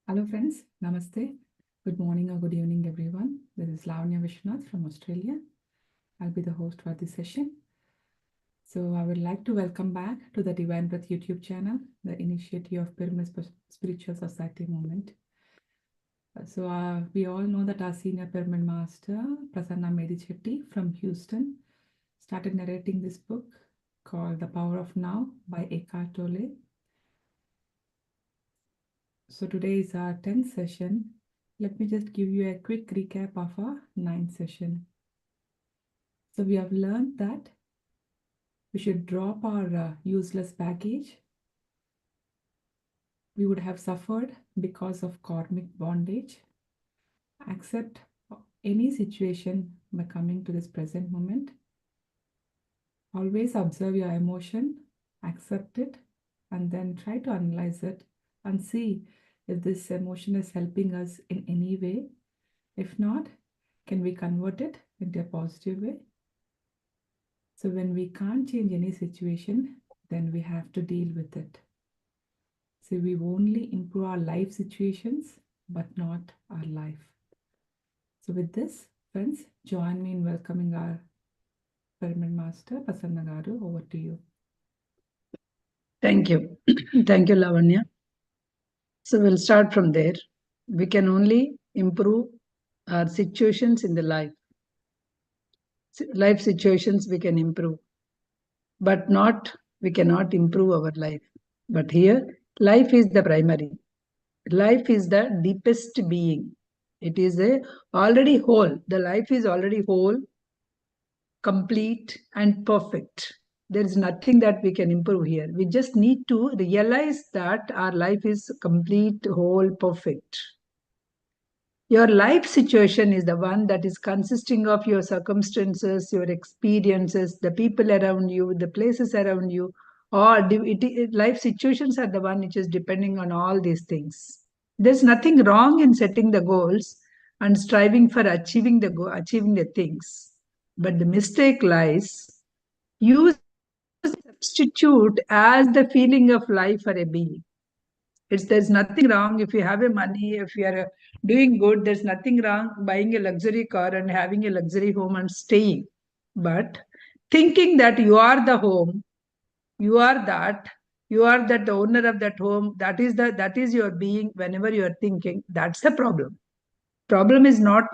Hello friends, Namaste. Good morning or good evening everyone. This is Lavanya Vishwanath from Australia. I'll be the host for this session. So I would like to welcome back to the Divine Breath YouTube channel, the initiative of Pyramid Spiritual Society movement. We all know that our senior pyramid master, Prasanna Medisetti from Houston, started narrating this book called The Power of Now by Eckhart Tolle. So today is our 10th session. Let me just give you a quick recap of our 9th session. So we have learned that we should drop our useless baggage. We would have suffered because of karmic bondage. Accept any situation by coming to this present moment. Always observe your emotion, accept it, and then try to analyze it and see if this emotion is helping us in any way. If not, can we convert it into a positive way? So when we can't change any situation, then we have to deal with it. So we only improve our life situations, but not our life. So with this, friends, join me in welcoming our Pyramid Master, Prasanna Garu. Over to you. Thank you. Thank you, Lavanya. So we'll start from there. We can only improve our situations in the life. Life situations we can improve, but we cannot improve our life. But here, life is the primary. Life is the deepest being. It is already whole. The life is already whole, complete, and perfect. There is nothing that we can improve here. We just need to realize that our life is complete, whole, perfect. Your life situation is the one that is consisting of your circumstances, your experiences, the people around you, the places around you, or life situations are the one which is depending on all these things. There's nothing wrong in setting the goals and striving for achieving the things. But the mistake lies, use substitute as the feeling of life for a being. There's nothing wrong if you have a money, if you are doing good, there's nothing wrong buying a luxury car and having a luxury home and staying. But thinking that you are the home, you are that owner of that home, that is your being. Whenever you are thinking, that's the problem is not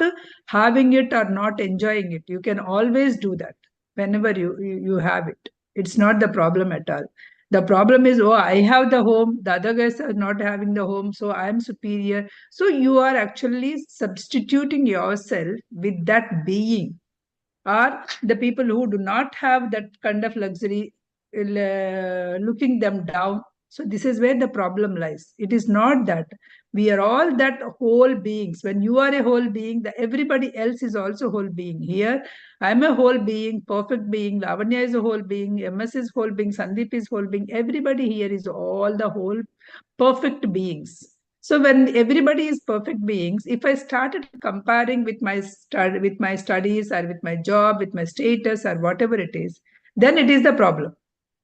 having it or not enjoying it. You can always do that whenever you have it. It's not the problem at all. The problem is, oh, I have the home, the other guys are not having the home, so I am superior. So you are actually substituting yourself with that being, or the people who do not have that kind of luxury, looking them down. So this is where the problem lies. It is not that we are all that whole beings. When you are a whole being, everybody else is also whole being. Here I am a whole being, perfect being. Lavanya is a whole being, MS is whole being, Sandeep is whole being. Everybody here is all the whole perfect beings. So when everybody is perfect beings, if I started comparing with my studies or with my job, with my status or whatever it is, then it is the problem.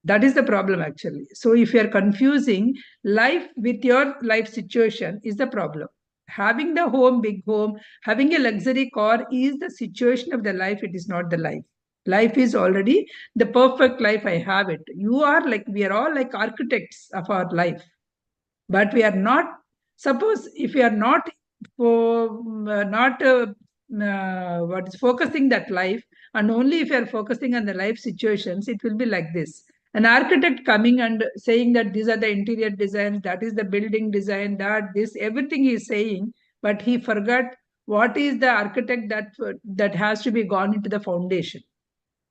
That is the problem actually. So if you are confusing life with your life situation is the problem. Having the home, big home, having a luxury car is the situation of the life. It is not the life. Life is already the perfect life. I have it. We are all like architects of our life. But we are not. Suppose if we are not what is focusing that life, and only if you are focusing on the life situations, it will be like this. An architect coming and saying that these are the interior designs, that is the building design, that this everything he is saying, but he forgot what is the architect that has to be gone into the foundation.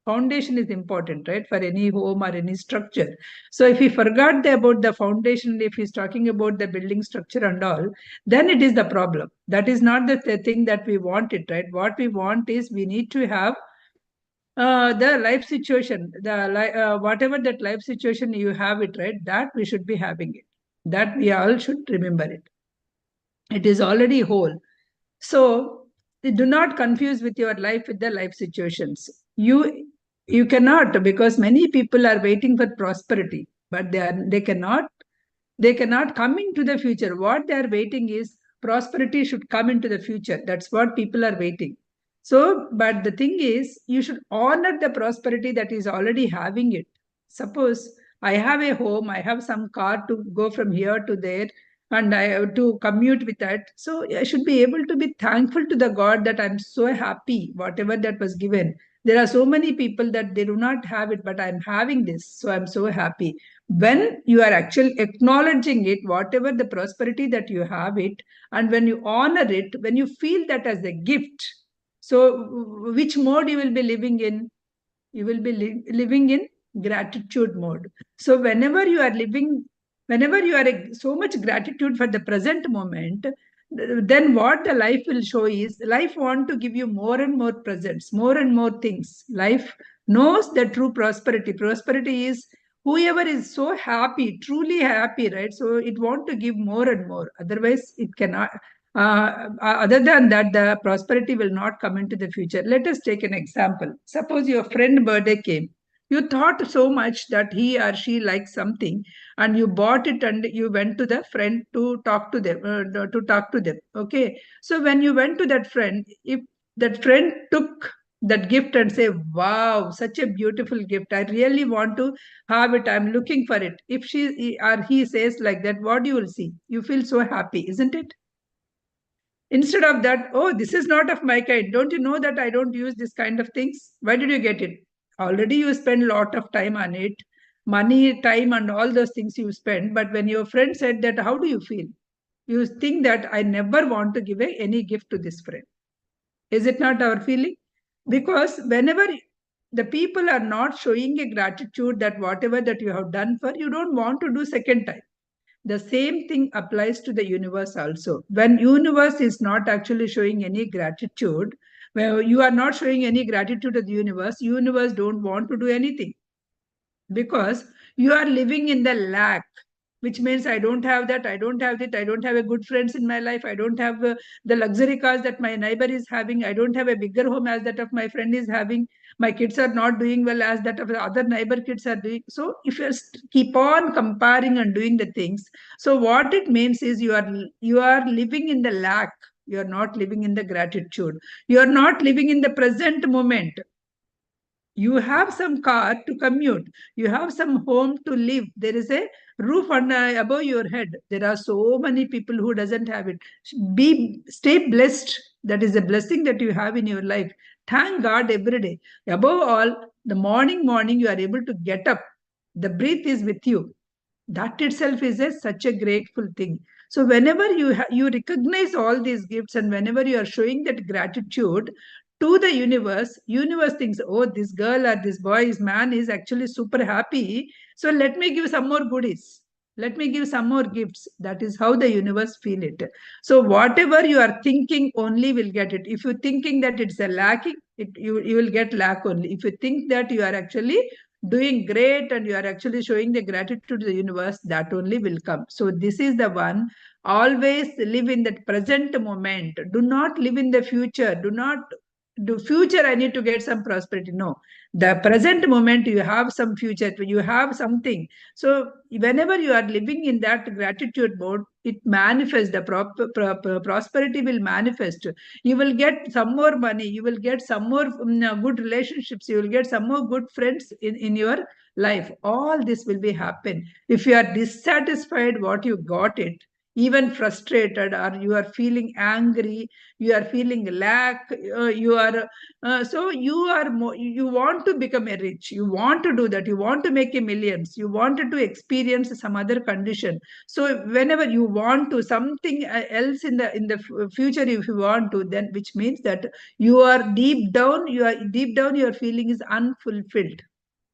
Foundation is important, right, for any home or any structure. So if he forgot about the foundation, if he's talking about the building structure and all, then it is the problem. That is not the thing that we want it, right? What we want is we need to have the life situation, whatever that life situation you have it, right, that we should be having it. That we all should remember it. It is already whole. So do not confuse with your life with the life situations. You cannot, because many people are waiting for prosperity, but they cannot They cannot come into the future. What they are waiting is prosperity should come into the future. That's what people are waiting. So, but the thing is, you should honor the prosperity that is already having it. Suppose I have a home, I have some car to go from here to there, and I have to commute with that. So I should be able to be thankful to the God that I'm so happy, whatever that was given. There are so many people that they do not have it, but I'm having this, so I'm so happy. When you are actually acknowledging it, whatever the prosperity that you have it, and when you honor it, when you feel that as a gift, so which mode you will be living in? You will be living in gratitude mode. So whenever you are so much gratitude for the present moment, then what the life will show is life want to give you more and more presents, more and more things. Life knows the true prosperity is whoever is so happy, truly happy, right? So it want to give more and more, otherwise it cannot. Other than that, the prosperity will not come into the future. Let us take an example. Suppose your friend birthday came. You thought so much that he or she likes something, and you bought it, and you went to the friend to talk to them. Okay. So when you went to that friend, if that friend took that gift and say, "Wow, such a beautiful gift! I really want to have it. I'm looking for it." If she or he says like that, what you will see? You feel so happy, isn't it? Instead of that, "Oh, this is not of my kind. Don't you know that I don't use this kind of things? Why did you get it? Already you spend a lot of time on it, money, time, and all those things you spend." But when your friend said that, how do you feel? You think that I never want to give any gift to this friend. Is it not our feeling? Because whenever the people are not showing a gratitude that whatever that you have done for, you don't want to do second time. The same thing applies to the universe also. When universe is not actually showing any gratitude, where you are not showing any gratitude to the universe don't want to do anything, because you are living in the lack, which means I don't have that, I don't have it, I don't have a good friends in my life, I don't have the luxury cars that my neighbor is having, I don't have a bigger home as that of my friend is having, my kids are not doing well as that of the other neighbor kids are doing. So if you keep on comparing and doing the things, so what it means is you are living in the lack, you are not living in the gratitude, you are not living in the present moment. You have some car to commute, you have some home to live, there is a roof above your head. There are so many people who doesn't have it. Stay blessed. That is a blessing that you have in your life. Thank God every day. Above all, the morning you are able to get up, the breath is with you. That itself is such a grateful thing. So whenever you recognize all these gifts, and whenever you are showing that gratitude to the universe thinks, "Oh, this girl or this boy, this man is actually super happy, so let me give some more goodies, let me give some more gifts." That is how the universe feel it. So whatever you are thinking only will get it. If you're thinking that it's a lacking, you will get lack only. If you think that you are actually doing great and you are actually showing the gratitude to the universe, that only will come. So this is the one. Always live in that present moment. Do not live in the future. Do not do future, I need to get some prosperity. No, the present moment, you have some future, you have something. So whenever you are living in that gratitude mode, it manifests. The prosperity will manifest. You will get some more money, you will get some more good relationships, you will get some more good friends in your life. All this will be happen. If you are dissatisfied what you got it, even frustrated, or you are feeling angry, you are feeling lack, you are so you are you want to become a rich, you want to do that, you want to make a millions, you wanted to experience some other condition. So whenever you want to something else in the future, if you want to, then which means that you are deep down your feeling is unfulfilled,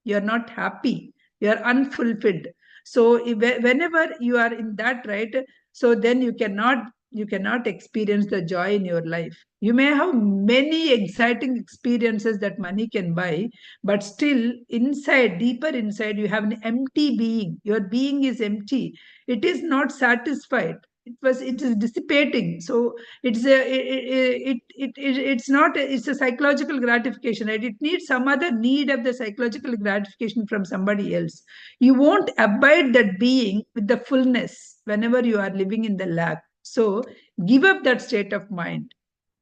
you are not happy, you are unfulfilled. So whenever you are in that, right, so then you cannot experience the joy in your life. You may have many exciting experiences that money can buy, but still inside, deeper inside, you have an empty being. Your being is empty, it is not satisfied. it is dissipating. So it's not, it's a psychological gratification, right? It needs some other need of the psychological gratification from somebody else. You won't abide that being with the fullness whenever you are living in the lack. So give up that state of mind.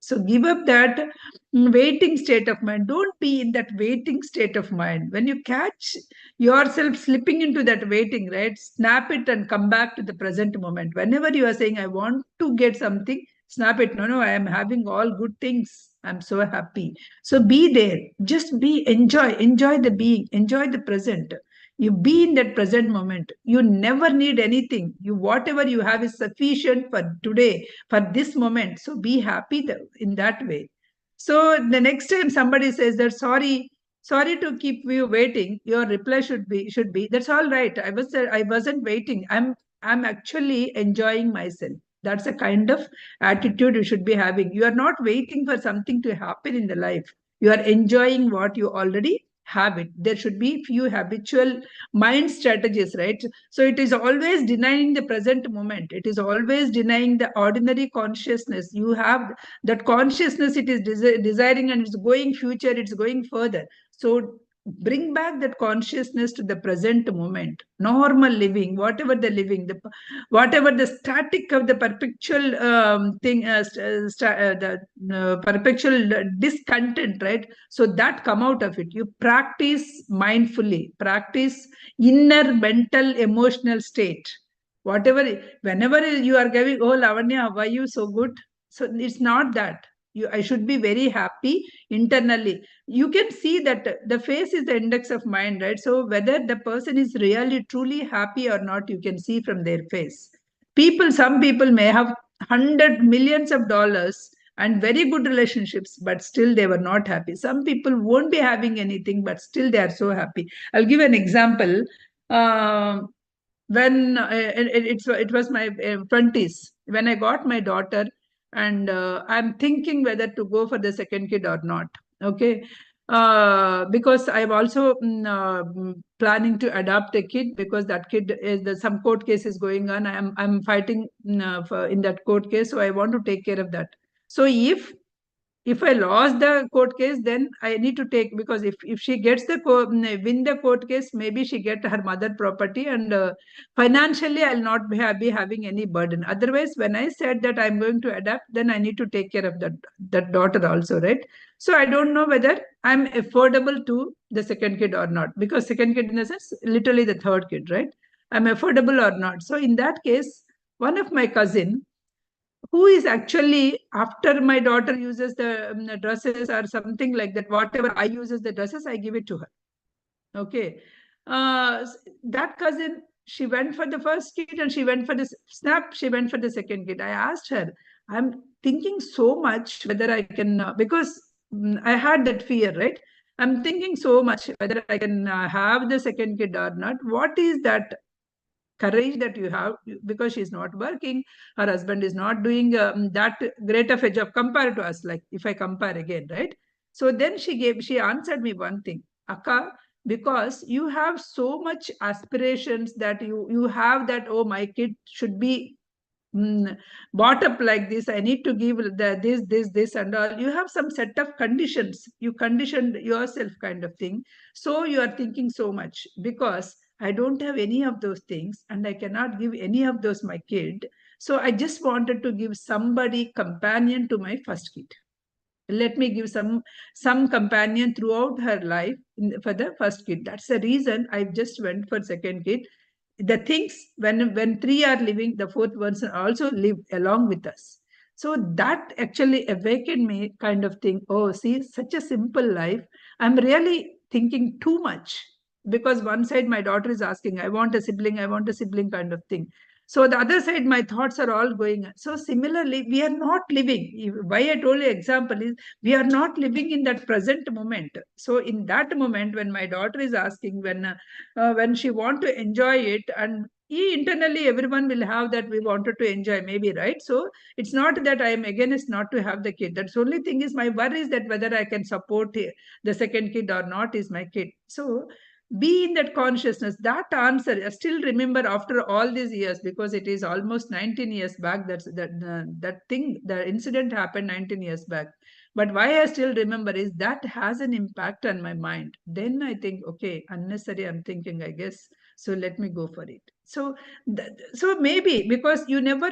So give up that waiting state of mind. Don't be in that waiting state of mind. When you catch yourself slipping into that waiting, right? Snap it and come back to the present moment. Whenever you are saying, I want to get something, snap it. No, no, I am having all good things. I'm so happy. So be there. Just be, enjoy the being, enjoy the present. You be in that present moment. You never need anything. You, whatever you have is sufficient for today, for this moment. So be happy in that way. So the next time somebody says that, sorry to keep you waiting, your reply should be that's all right. I wasn't waiting. I'm actually enjoying myself. That's a kind of attitude you should be having. You are not waiting for something to happen in the life. You are enjoying what you already have it. There should be few habitual mind strategies, right? So it is always denying the present moment. It is always denying the ordinary consciousness. You have that consciousness, it is desiring, and it's going future, it's going further. So bring back that consciousness to the present moment, normal living, whatever the living, whatever the static of the perpetual thing, the perpetual discontent, right? So that come out of it. You practice mindfully, practice inner mental emotional state. Whatever, whenever you are giving, oh Lavanya, how are you, so good? So it's not that. I should be very happy internally. You can see that the face is the index of mind, right? So whether the person is really truly happy or not, you can see from their face. Some people may have hundred millions of dollars and very good relationships, but still they were not happy. Some people won't be having anything, but still they are so happy. I'll give an example. Um when it was my 20s when I got my daughter, and I'm thinking whether to go for the second kid or not. Okay. Because I'm also planning to adopt a kid, because that kid is some court case is going on. I'm fighting in that court case, so I want to take care of that. So if I lost the court case, then I need to take, because if she gets win the court case, maybe she get her mother property, and financially I'll not be having any burden. Otherwise, when I said that I'm going to adapt, then I need to take care of that daughter also, right? So I don't know whether I'm affordable to the second kid or not, because second kid in the sense literally the third kid, right? I'm affordable or not. So in that case, one of my cousin, who is actually, after my daughter uses the dresses or something like that, whatever I uses the dresses, I give it to her. Okay. That cousin, she went for the first kid, and she went for the snap, she went for the second kid. I asked her, I'm thinking so much whether I can, because I had that fear, right? I'm thinking so much whether I can have the second kid or not. What is that courage that you have? Because she's not working, her husband is not doing that great of a job compared to us, like if I compare again, right? So then she answered me one thing, Akka, because you have so much aspirations, that you have that, oh, my kid should be brought up like this, I need to give this and all. You have some set of conditions, you conditioned yourself, kind of thing. So you are thinking so much, because I don't have any of those things, and I cannot give any of those my kid. So I just wanted to give somebody companion to my first kid. Let me give some companion throughout her life for the first kid. That's the reason I just went for second kid. The things, when three are living, the fourth person also live along with us. So that actually awakened me, kind of thing, oh, see, such a simple life. I'm really thinking too much, because one side my daughter is asking, I want a sibling, I want a sibling, kind of thing. So the other side, my thoughts are all going. So similarly, we are not living. Why I told you example is, we are not living in that present moment. So in that moment, when my daughter is asking, when she want to enjoy it, and internally everyone will have that, we wanted to enjoy, maybe, right? So it's not that I am against not to have the kid. That's only thing is, my worry is that whether I can support the second kid or not is my kid. So be in that consciousness. That answer I still remember after all these years, because it is almost 19 years back. That thing, the incident happened 19 years back. But why I still remember is that has an impact on my mind. Then I think, okay, unnecessary, I'm thinking, I guess, so let me go for it. So maybe because you never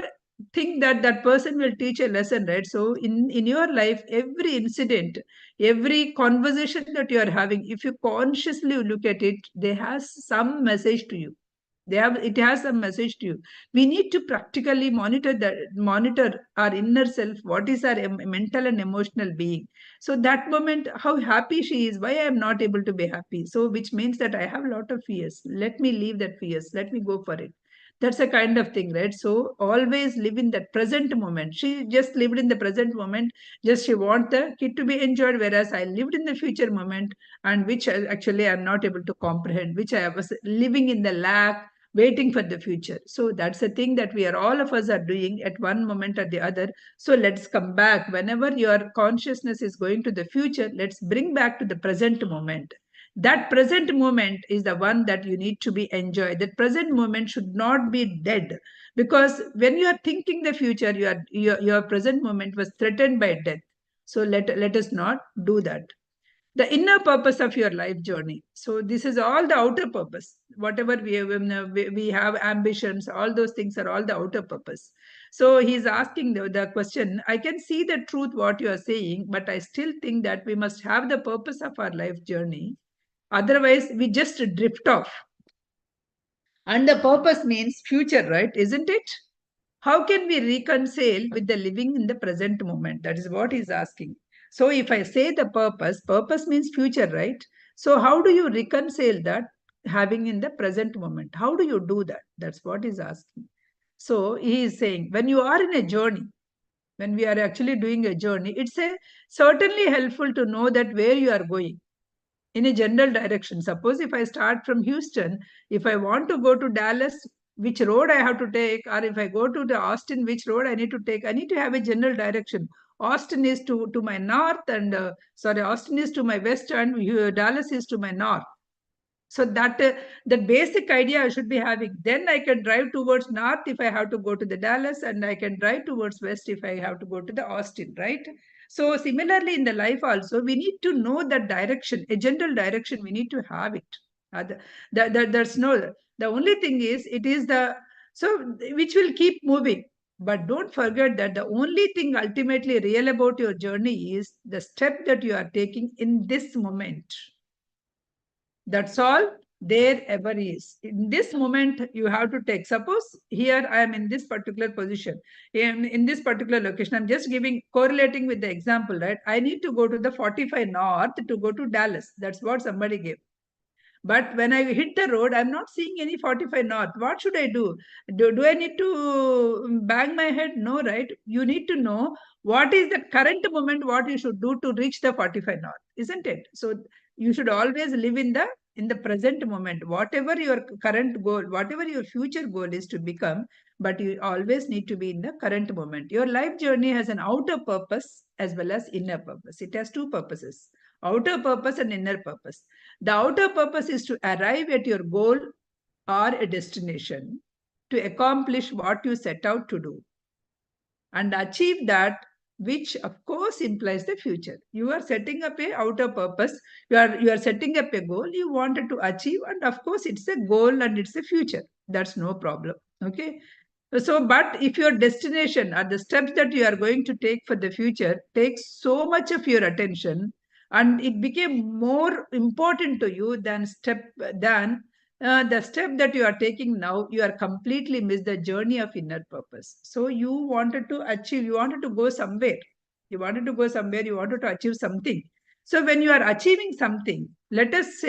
think that that person will teach a lesson, right? So in your life, every incident, every conversation that you are having, if you consciously look at it, they has some message to you. It has a message to you. We need to practically monitor our inner self. What is our mental and emotional being? So that moment, how happy she is, why I am not able to be happy, so which means that I have a lot of fears. Let me leave that fears, let me go for it. That's a kind of thing, right? So always live in that present moment. She just lived in the present moment, just she want the kid to be enjoyed, whereas I lived in the future moment, and which actually I'm not able to comprehend, which I was living in the lack, waiting for the future. So that's the thing that we are, all of us are doing at one moment or the other. So let's come back. Whenever your consciousness is going to the future, let's bring back to the present moment. That present moment is the one that you need to be enjoyed. That present moment should not be dead, because when you are thinking the future, your present moment was threatened by death. So let us not do that. The inner purpose of your life journey. So this is all the outer purpose. Whatever we have ambitions, all those things are all the outer purpose. So he's asking the question, I can see the truth what you are saying, but I still think that we must have the purpose of our life journey. Otherwise, we just drift off. And the purpose means future, right? Isn't it? How can we reconcile with the living in the present moment? That is what he's asking. So if I say the purpose means future, right? So how do you reconcile that having in the present moment? How do you do that? That's what he's asking. So he is saying, when you are in a journey, when we are actually doing a journey, it's a certainly helpful to know that where you are going in a general direction. Suppose if I start from Houston, if I want to go to Dallas, which road I have to take, or if I go to the Austin, which road I need to take, I need to have a general direction. Austin is to my north, and Austin is to my west, and Dallas is to my north. So that basic idea I should be having. Then I can drive towards north if I have to go to the Dallas, and I can drive towards west if I have to go to the Austin, right? So similarly in the life also, we need to know that direction, a general direction. We need to have it. There's no. The only thing is, it is the so which will keep moving. But don't forget that the only thing ultimately real about your journey is the step that you are taking in this moment. That's all there ever is. In this moment, you have to take. Suppose here I am in this particular position, in this particular location. I'm just correlating with the example, right? I need to go to the 45 north to go to Dallas. That's what somebody gave. But when I hit the road, I'm not seeing any 45 north. What should I do? Do I need to bang my head? No, right? You need to know what is the current moment, what you should do to reach the 45 north, isn't it? So you should always live in the present moment. Whatever your current goal, whatever your future goal is to become, but you always need to be in the current moment. Your life journey has an outer purpose as well as inner purpose. It has two purposes: outer purpose and inner purpose. The outer purpose is to arrive at your goal or a destination, to accomplish what you set out to do and achieve that, which of course implies the future. You are setting up a outer purpose, you are setting up a goal you wanted to achieve, and of course it's a goal and it's a future. That's no problem. Okay. So, but if your destination or the steps that you are going to take for the future takes so much of your attention, and it became more important to you than the step that you are taking now, you are completely missed the journey of inner purpose. So you wanted to achieve, you wanted to go somewhere, you wanted to achieve something. So when you are achieving something, let us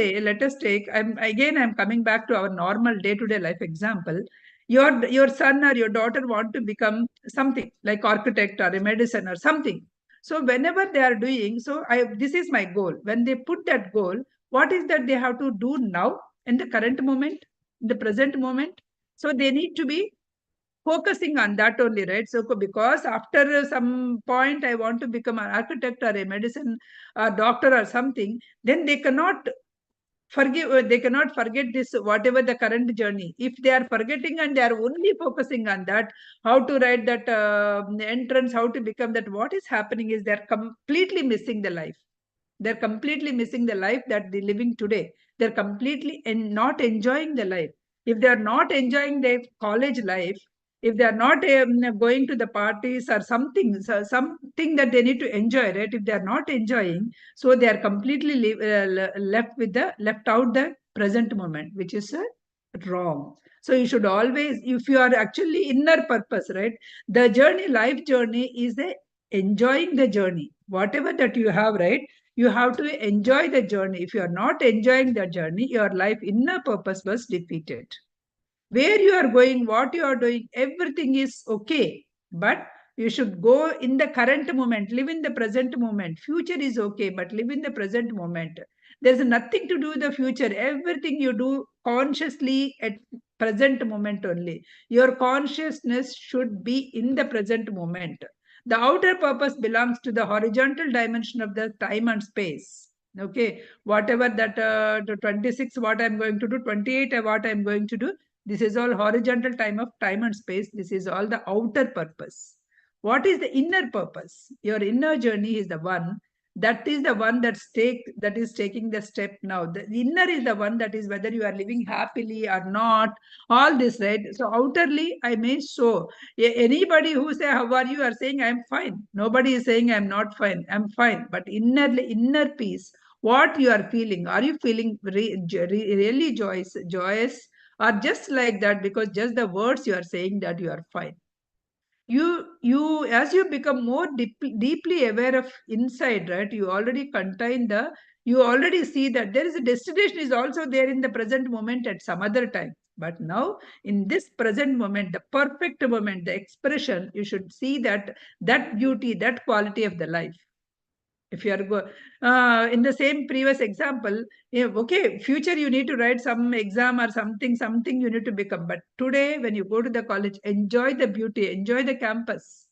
take, I'm coming back to our normal day-to-day life example. Your son or your daughter want to become something like architect or a medicine or something. So whenever they are doing, this is my goal. When they put that goal, what is that they have to do now in the current moment, in the present moment? So they need to be focusing on that only, right? So because after some point I want to become an architect or a medicine doctor or something, then they cannot forgive, they cannot forget this, whatever the current journey. If they are forgetting and they are only focusing on that, how to write that entrance, how to become that, what is happening is they're completely missing the life. They're completely missing the life that they're living today. They're completely not enjoying the life. If they are not enjoying their college life, if they are not going to the parties or something, something that they need to enjoy, right? If they are not enjoying, so they are completely left out the present moment, which is wrong. So you should always, if you are actually inner purpose, right? The journey, life journey is the enjoying the journey. Whatever that you have, right? You have to enjoy the journey. If you are not enjoying the journey, your life inner purpose was defeated. Where you are going, what you are doing, everything is okay. But you should go in the current moment, live in the present moment. Future is okay, but live in the present moment. There's nothing to do with the future. Everything you do consciously at present moment only. Your consciousness should be in the present moment. The outer purpose belongs to the horizontal dimension of the time and space. Okay, whatever that the 26, what I'm going to do, 28, what I'm going to do, this is all horizontal time and space. This is all the outer purpose. What is the inner purpose? Your inner journey is the one, that is the one that is taking the step now. The inner is the one that is whether you are living happily or not. All this, right? So outwardly, I may show. Anybody who say how are you are saying I'm fine. Nobody is saying I'm not fine. I'm fine. But inner peace, what you are feeling? Are you feeling really joyous, or just like that because just the words you are saying that you are fine? You as you become more deeply aware of inside, right? You already contain the, you already see that there is a destination is also there in the present moment at some other time. But now in this present moment, the perfect moment, the expression, you should see that, that beauty, that quality of the life. If you are in the same previous example, yeah, okay, future you need to write some exam or something you need to become, but today when you go to the college, enjoy the beauty, enjoy the campus,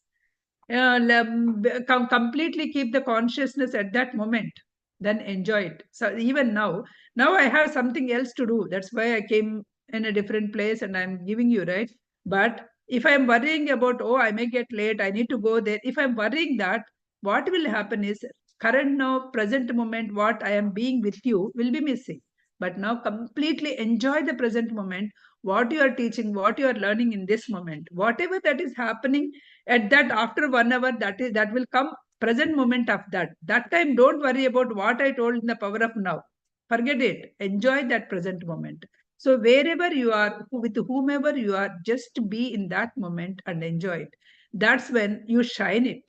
completely keep the consciousness at that moment, then enjoy it. So even now I have something else to do, that's why I came in a different place and I'm giving you, right? But if I'm worrying about, oh, I may get late, I need to go there, if I'm worrying that, what will happen is current now present moment what I am being with you will be missing. But now completely enjoy the present moment, what you are teaching, what you are learning in this moment, whatever that is happening at that after 1 hour, that will come present moment of that time. Don't worry about what I told in the power of now, forget it, enjoy that present moment. So wherever you are, with whomever you are, just be in that moment and enjoy it. That's when you shine it.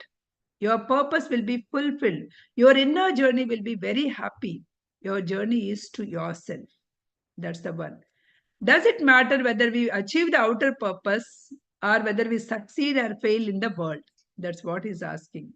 Your purpose will be fulfilled. Your inner journey will be very happy. Your journey is to yourself. That's the one. Does it matter whether we achieve the outer purpose or whether we succeed or fail in the world? That's what he's asking.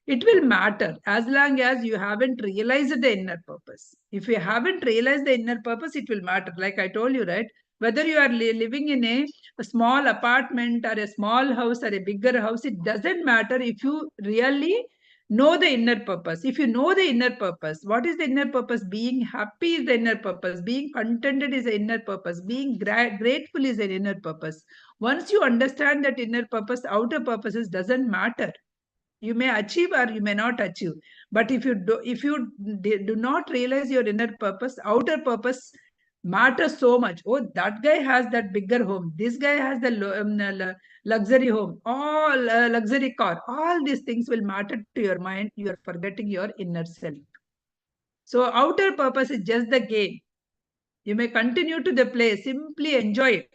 It will matter as long as you haven't realized the inner purpose. If you haven't realized the inner purpose, it will matter. Like I told you, right? Whether you are living in a small apartment or a small house or a bigger house, it doesn't matter if you really know the inner purpose. If you know the inner purpose, what is the inner purpose? Being happy is the inner purpose. Being contented is the inner purpose. Being grateful is the inner purpose. Once you understand that inner purpose, outer purposes doesn't matter. You may achieve or you may not achieve, but if you do not realize your inner purpose, outer purpose matters so much. Oh, that guy has that bigger home, this guy has the luxury home, all luxury car, all these things will matter to your mind. You are forgetting your inner self. So outer purpose is just the game. You may continue to the play, simply enjoy it.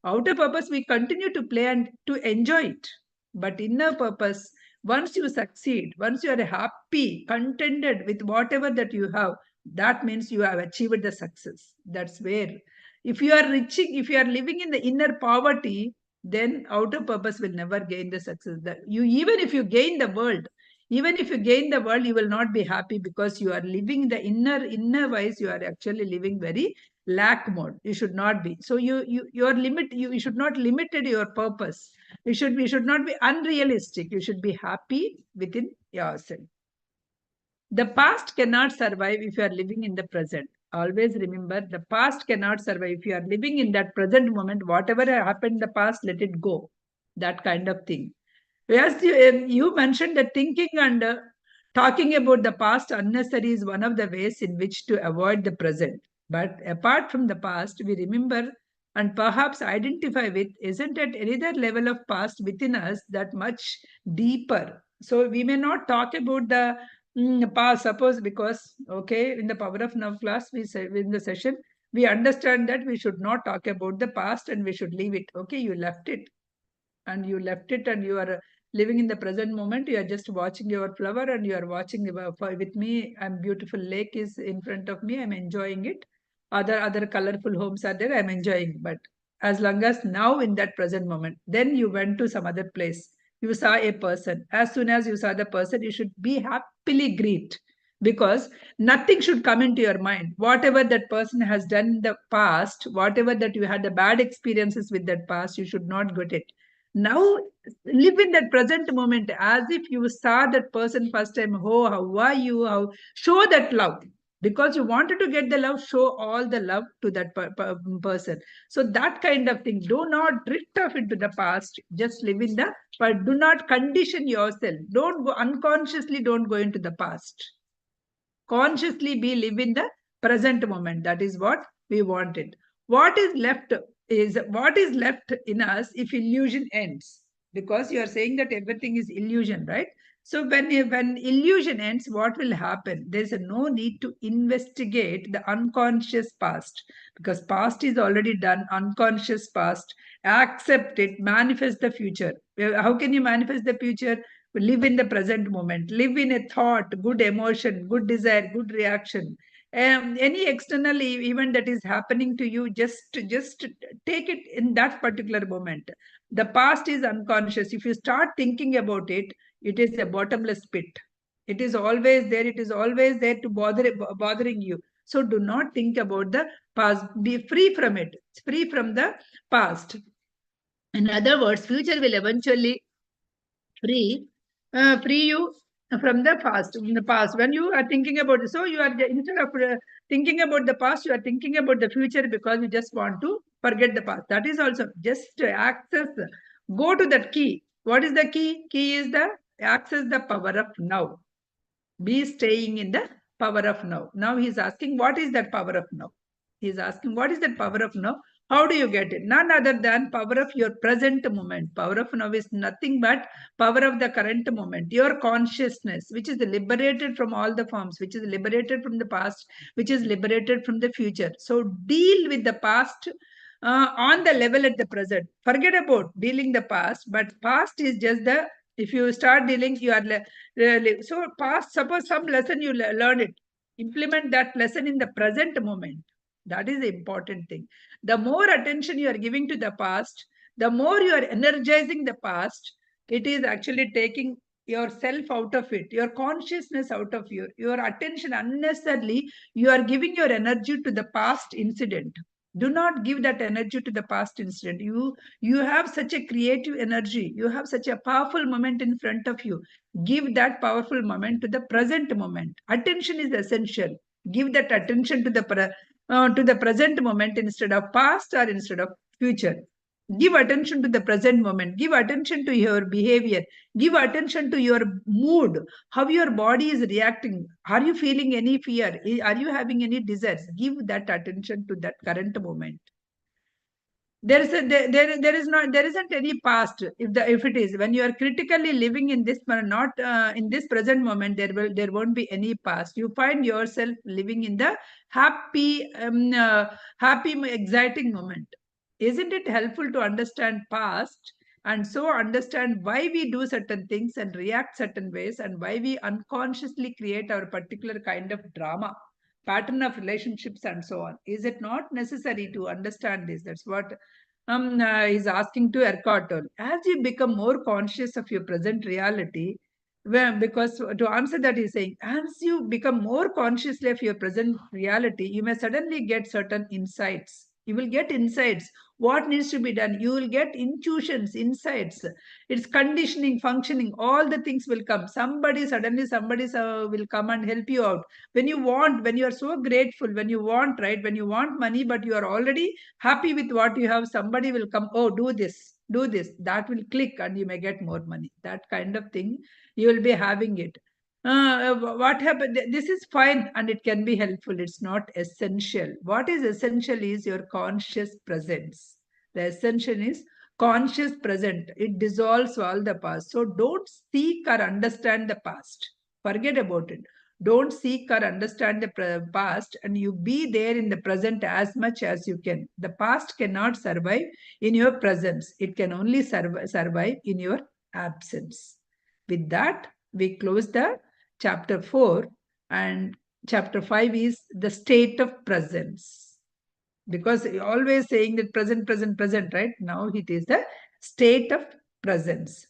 Outer purpose, we continue to play and to enjoy it. But inner purpose, once you succeed, once you are happy, contented with whatever that you have, that means you have achieved the success. That's where, if you are reaching, if you are living in the inner poverty, then outer purpose will never gain the success. That you, even if you gain the world, even if you gain the world, you will not be happy because you are living the inner wise. You are actually living very lack mode. You should not be. So your limit. You should not limited your purpose. You should not be unrealistic. You should be happy within yourself. The past cannot survive if you are living in the present. Always remember, the past cannot survive. If you are living in that present moment, whatever happened in the past, let it go. That kind of thing. Yes, you mentioned that thinking and talking about the past unnecessary is one of the ways in which to avoid the present. But apart from the past, we remember and perhaps identify with, isn't at any other level of past within us that much deeper. So we may not talk about the past, suppose, because, okay, in the Power of Now class, we said in the session, we understand that we should not talk about the past and we should leave it. Okay, you left it, and you left it, and you are living in the present moment. You are just watching your flower, and you are watching with me. I'm beautiful lake is in front of me. I'm enjoying it. Other colorful homes are there. I'm enjoying. But as long as now in that present moment, then you went to some other place. You saw a person. As soon as you saw the person, you should be happily greet, because nothing should come into your mind. Whatever that person has done in the past, whatever that you had the bad experiences with that past, you should not get it. Now live in that present moment as if you saw that person first time. Oh, how are you? How show that love, because you wanted to get the love. Show all the love to that person. So that kind of thing. Do not drift off into the past. Just live in the. But do not condition yourself. Don't go unconsciously. Don't go into the past. Consciously be live in the present moment. That is what we wanted. What is left in us if illusion ends, because you are saying that everything is illusion, right? So when illusion ends, what will happen? There is no need to investigate the unconscious past, because past is already done. Unconscious past, accept it, manifest the future. How can you manifest the future? Live in the present moment, live in a thought, good emotion, good desire, good reaction. Any external event that is happening to you, just take it in that particular moment. The past is unconscious. If you start thinking about it, it is a bottomless pit. It is always there. It is always there to bothering you. So do not think about the past. Be free from it. Free from the past. In other words, future will eventually free you from the past. In the past, when you are thinking about it, so you are instead of thinking about the past, you are thinking about the future, because you just want to forget the past. That is also just access. Go to that key. What is the key? Key is the access the power of now. Be staying in the power of now. Now he's asking, what is that power of now? He's asking, what is that power of now? How do you get it? None other than power of your present moment. Power of now is nothing but power of the current moment. Your consciousness, which is liberated from all the forms, which is liberated from the past, which is liberated from the future. So deal with the past on the level at the present. Forget about dealing the past, but past is just the, if you start dealing, you are really. So past, suppose some lesson you learn it, implement that lesson in the present moment. That is the important thing. The more attention you are giving to the past, the more you are energizing the past. It is actually taking yourself out of it, your consciousness out of your attention unnecessarily. You are giving your energy to the past incident. Do not give that energy to the past incident. You have such a creative energy, you have such a powerful moment in front of you. Give that powerful moment to the present moment. Attention is essential. Give that attention to the present moment instead of past or instead of future. Give attention to the present moment. Give attention to your behavior. Give attention to your mood, how your body is reacting. Are you feeling any fear? Are you having any desires? Give that attention to that current moment. There isn't any past. If it is, when you are critically living in this not in this present moment, there won't be any past. You find yourself living in the happy exciting moment. Isn't it helpful to understand past, and so understand why we do certain things and react certain ways, and why we unconsciously create our particular kind of drama, pattern of relationships, and so on? Is it not necessary to understand this? That's what is asking to Eckhart Tolle. As you become more conscious of your present reality, because to answer that, he's saying, as you become more consciously of your present reality, you may suddenly get certain insights. You will get insights. What needs to be done? You will get intuitions, insights. It's conditioning, functioning. All the things will come. Suddenly somebody will come and help you out. When you are so grateful, when you want, right? When you want money, but you are already happy with what you have, somebody will come, oh, do this, do this. That will click and you may get more money. That kind of thing, you will be having it. What happened? This is fine and it can be helpful. It's not essential. What is essential is your conscious presence. The essential is conscious present. It dissolves all the past. So don't seek or understand the past. Forget about it. Don't seek or understand the past, and you be there in the present as much as you can. The past cannot survive in your presence. It can only survive in your absence. With that, we close the chapter 4, and chapter 5 is the state of presence, because always saying that present, present, present, right? Now it is the state of presence.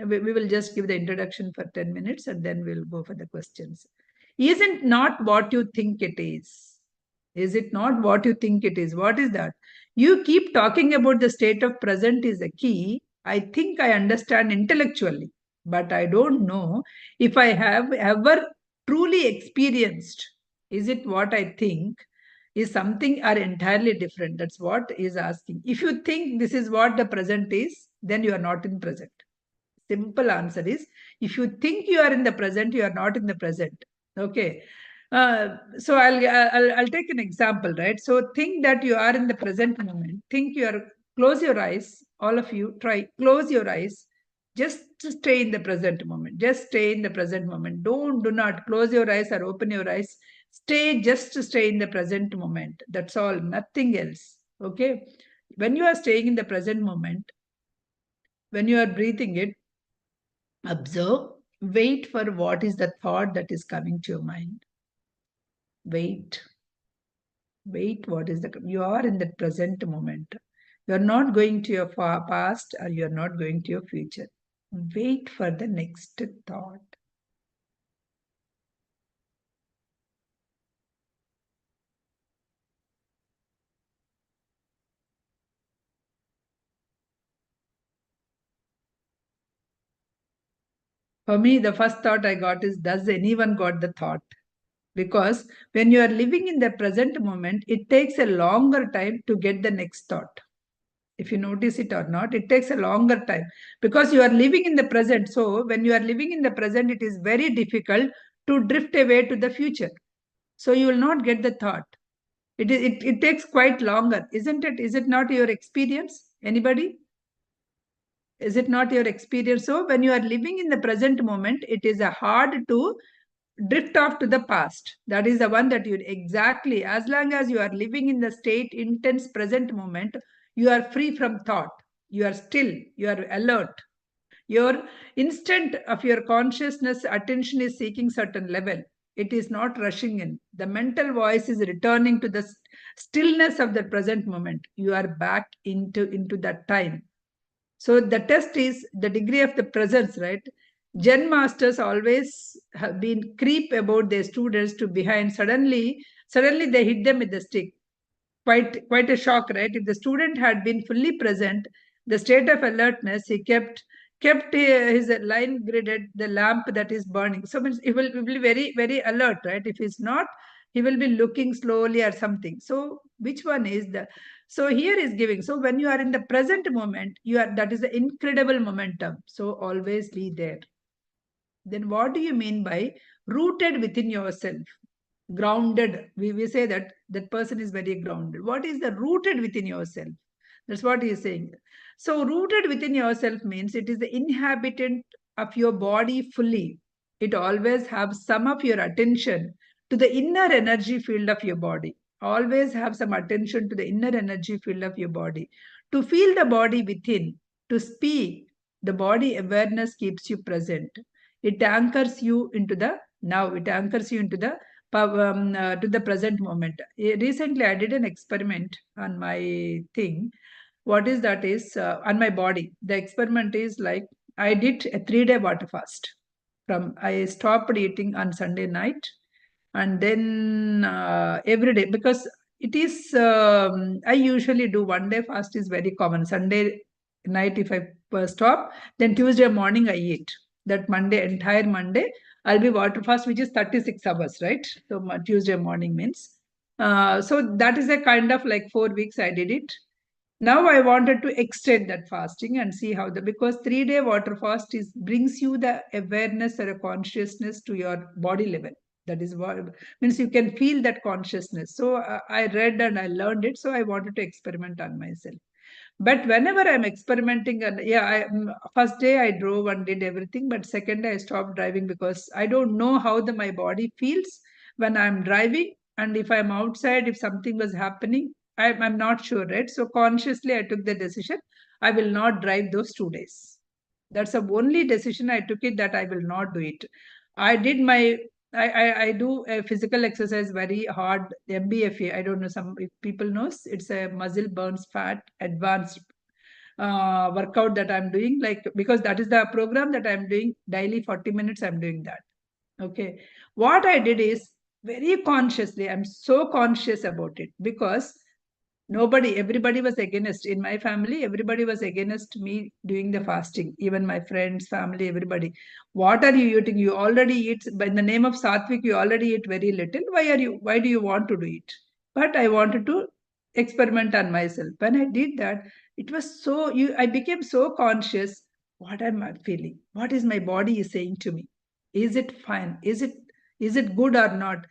We will just give the introduction for 10 minutes and then we'll go for the questions. Is it not what you think it is? Is it not what you think it is? What is that? You keep talking about the state of present is a key. I think I understand intellectually, but I don't know if I have ever truly experienced. Is it what I think? Is something are entirely different? That's what is asking. If you think this is what the present is, then you are not in present. Simple answer is, if you think you are in the present, you are not in the present. Okay. So I'll take an example, right? So think that you are in the present moment. Think you are, close your eyes. All of you try, close your eyes. Just to stay in the present moment. Just stay in the present moment. Do not close your eyes or open your eyes. Just to stay in the present moment. That's all, nothing else. Okay. When you are staying in the present moment, when you are breathing it, observe, wait for what is the thought that is coming to your mind. Wait, what is you are in the present moment. You are not going to your past or you are not going to your future. Wait for the next thought. For me, the first thought I got is, does anyone got the thought? Because when you are living in the present moment, it takes a longer time to get the next thought. If you notice it or not, it takes a longer time because you are living in the present. So when you are living in the present, it is very difficult to drift away to the future. So you will not get the thought. It takes quite longer, isn't it? Is it not your experience? Anybody? Is it not your experience? So when you are living in the present moment, it is hard to drift off to the past. That is the one that you exactly, as long as you are living in the state, intense present moment, you are free from thought. You are still, you are alert. Your instant of your consciousness attention is seeking certain level. It is not rushing in. The mental voice is returning to the stillness of the present moment. You are back into that time. So the test is the degree of the presence, right? Zen masters always have been creep about their students to behind. Suddenly they hit them with the stick. Quite a shock, right? If the student had been fully present, the state of alertness, he kept his line gridded the lamp that is burning. So he will be very, very alert, right? If he's not, he will be looking slowly or something. So which one is the, so here is giving. So when you are in the present moment, that is the incredible momentum. So always be there. Then what do you mean by rooted within yourself? Grounded. We say that person is very grounded. What is the rooted within yourself? That's what he is saying. So rooted within yourself means it is the inhabitant of your body fully. It always have some of your attention to the inner energy field of your body. Always have some attention to the inner energy field of your body. To feel the body within, to speak, the body awareness keeps you present. It anchors you into the now. It anchors you into the to the present moment. Recently, I did an experiment on my thing. What is that is on my body. The experiment is like I did a 3-day water fast. I stopped eating on Sunday night, and then every day, because it is, I usually do one day fast is very common. Sunday night, if I stop, then Tuesday morning I eat. That Monday, entire Monday, I'll be water fast, which is 36 hours, right? So Tuesday morning means. So that is a kind of like 4 weeks I did it. Now I wanted to extend that fasting and see how because 3 day water fast is brings you the awareness or a consciousness to your body level. That is what means you can feel that consciousness. So I read and I learned it. So I wanted to experiment on myself. But whenever I'm experimenting, and yeah, first day I drove and did everything, but second day I stopped driving because I don't know how my body feels when I'm driving, and if I'm outside, if something was happening, I'm not sure, right? So consciously I took the decision I will not drive those 2 days. That's the only decision I took it, that I will not do it. I did my I do a physical exercise very hard, MBFA. I don't know, some if people knows, it's a muscle burns fat advanced workout that I'm doing, like, because that is the program that I'm doing daily, 40 minutes I'm doing that. Okay. What I did is very consciously, I'm so conscious about it, because everybody was against in my family, everybody was against me doing the fasting, even my friends, family, everybody. What are you eating? You already eat, by the name of Satvik, you already eat very little. Why do you want to do it? But I wanted to experiment on myself. When I did that, it was so, I became so conscious. What am I feeling? What is my body is saying to me? Is it fine? Is it good or not?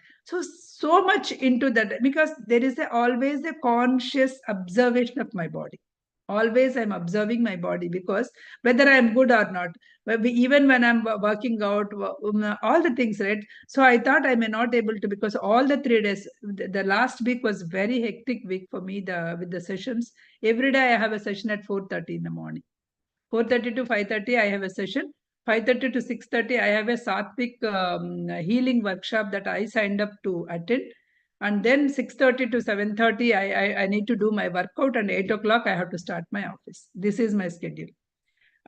So much into that, because there is always a conscious observation of my body. Always I'm observing my body, because whether I'm good or not, even when I'm working out, all the things, right? So I thought I may not able to, because all the 3 days, the last week was very hectic week for me, with the sessions. Every day I have a session at 4:30 in the morning. 4:30 to 5:30 I have a session. 5:30 to 6:30 I have a Sattvic healing workshop that I signed up to attend. And then 6:30 to 7:30 I need to do my workout, and 8 o'clock I have to start my office. This is my schedule.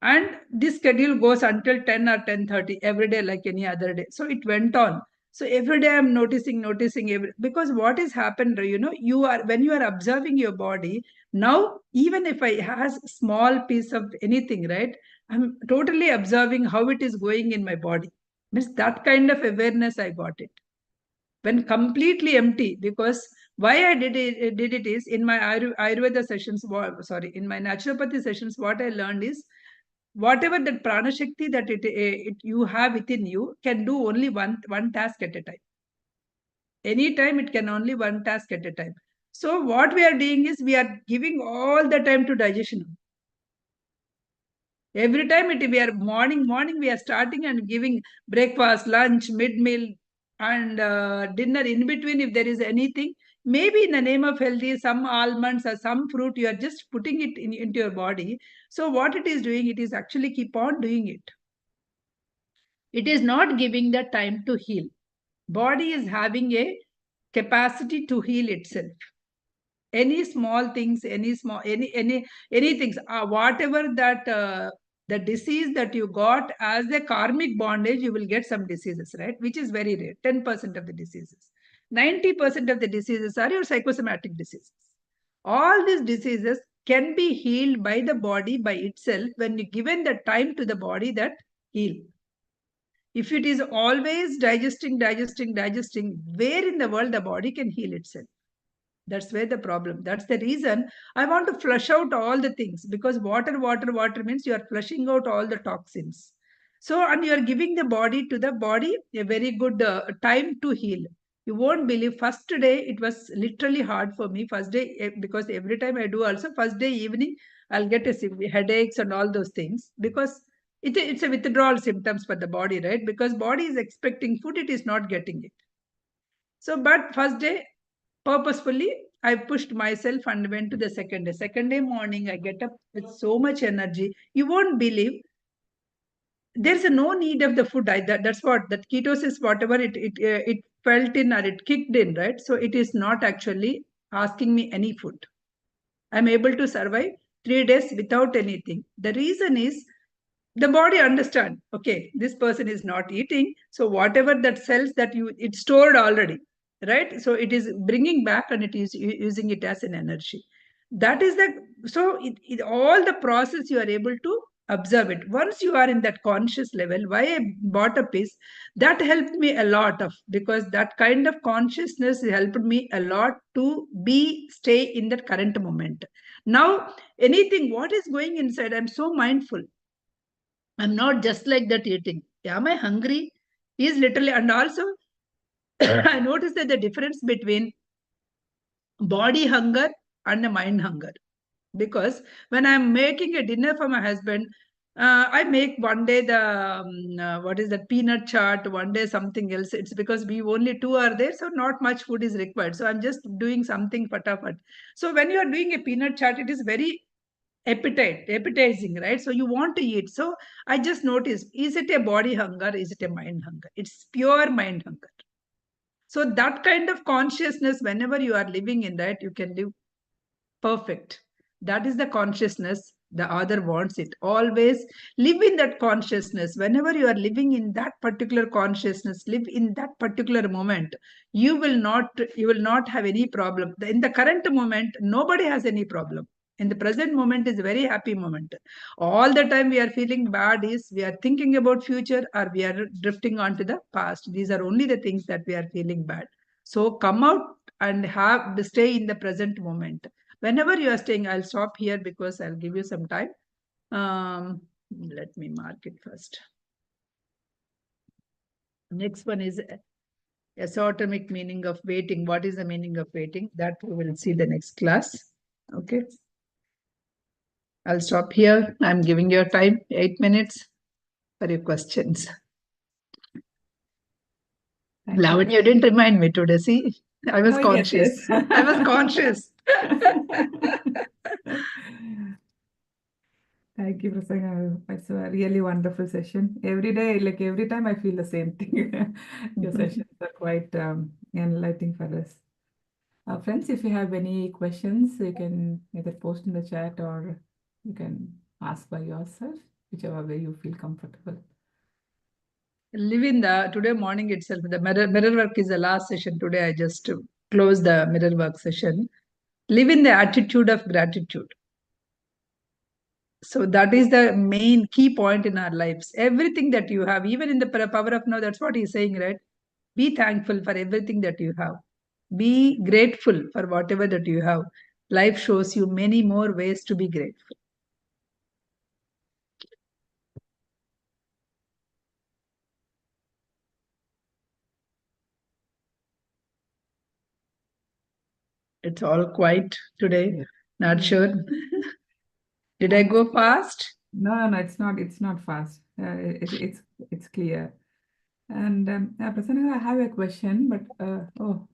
And this schedule goes until 10 or 10:30 every day, like any other day. So it went on. So every day I'm noticing because what has happened, you are, when you are observing your body, now even if I has small piece of anything, right, I'm totally observing how it is going in my body. Means that kind of awareness I got it when completely empty. Because why I did it is, in my Ayurveda sessions, sorry, in my naturopathy sessions, what I learned is, whatever that prana shakti that you have within you can do only one task at a time. Anytime it can only one task at a time. So what we are doing is, we are giving all the time to digestion. Every time we are morning we are starting and giving breakfast, lunch, mid meal, and dinner in between. If there is anything, maybe in the name of healthy, some almonds or some fruit, you are just putting it into your body. So what it is doing, it is actually keep on doing it. It is not giving the time to heal. Body is having a capacity to heal itself. Any small things, any things, whatever that the disease that you got as a karmic bondage, you will get some diseases, right? Which is very rare. 10% of the diseases. 90% of the diseases are your psychosomatic diseases. All these diseases can be healed by the body by itself, when you given the time to the body that heal. If it is always digesting, where in the world the body can heal itself? That's where the problem. That's the reason I want to flush out all the things, because water means you are flushing out all the toxins. So, and you are giving the body a very good time to heal. You won't believe, first day it was literally hard for me. First day, because every time I do also, first day evening, I'll get headaches and all those things, because it's a withdrawal symptoms for the body, right? Because body is expecting food, it is not getting it. So, but first day, purposefully, I pushed myself and went to the second day. Second day morning, I get up with so much energy. You won't believe, there's no need of the food. That's what that ketosis, whatever it felt in, or it kicked in, right? So it is not actually asking me any food. I'm able to survive 3 days without anything. The reason is, the body understand, okay, this person is not eating, so whatever that cells that it's stored already. right? So it is bringing back and it is using it as an energy. That is the, so all the process you are able to observe it. Once you are in that conscious level, why I brought up is that helped me a lot of, because that kind of consciousness helped me a lot to be stay in that current moment. Now anything what is going inside, I'm so mindful. I'm not just like that eating. Am I hungry? Is literally, and also I noticed that the difference between body hunger and a mind hunger. Because when I'm making a dinner for my husband, I make one day the what is that, peanut chaat, one day something else. It's because we only two are there, so not much food is required. So I'm just doing something fatafat. So when you are doing a peanut chaat, it is very appetizing, right? So you want to eat. So I just noticed: is it a body hunger? Is it a mind hunger? It's pure mind hunger. So that kind of consciousness, whenever you are living in that, you can live perfect. That is the consciousness the other wants it. Always live in that consciousness. Whenever you are living in that particular consciousness, live in that particular moment. You will not have any problem. In the current moment, nobody has any problem. In the present moment is a very happy moment. All the time we are feeling bad is we are thinking about future or we are drifting onto the past. These are only the things that we are feeling bad. So come out and have stay in the present moment. Whenever you are staying, I'll stop here because I'll give you some time. Let me mark it first. Next one is esoteric meaning of waiting. What is the meaning of waiting? That we will see the next class. Okay. I'll stop here. I'm giving you time, 8 minutes for your questions. Lavanya, you didn't remind me today. See, I was conscious. Yes. I was conscious. Thank you, Prasanna. It's a really wonderful session. Every day, like every time, I feel the same thing. Your sessions are quite enlightening for us. Friends, if you have any questions, you can either post in the chat or you can ask by yourself, whichever way you feel comfortable. Live in the today morning itself. The mirror work is the last session today. I just close the mirror work session. Live in the attitude of gratitude. So that is the main key point in our lives. Everything that you have, even in the power of now, that's what he's saying, right? Be thankful for everything that you have. Be grateful for whatever that you have. Life shows you many more ways to be grateful. It's all quiet today. Not sure. Did I go fast? No, it's not. It's not fast. It's clear. And Prasanna, I have a question, but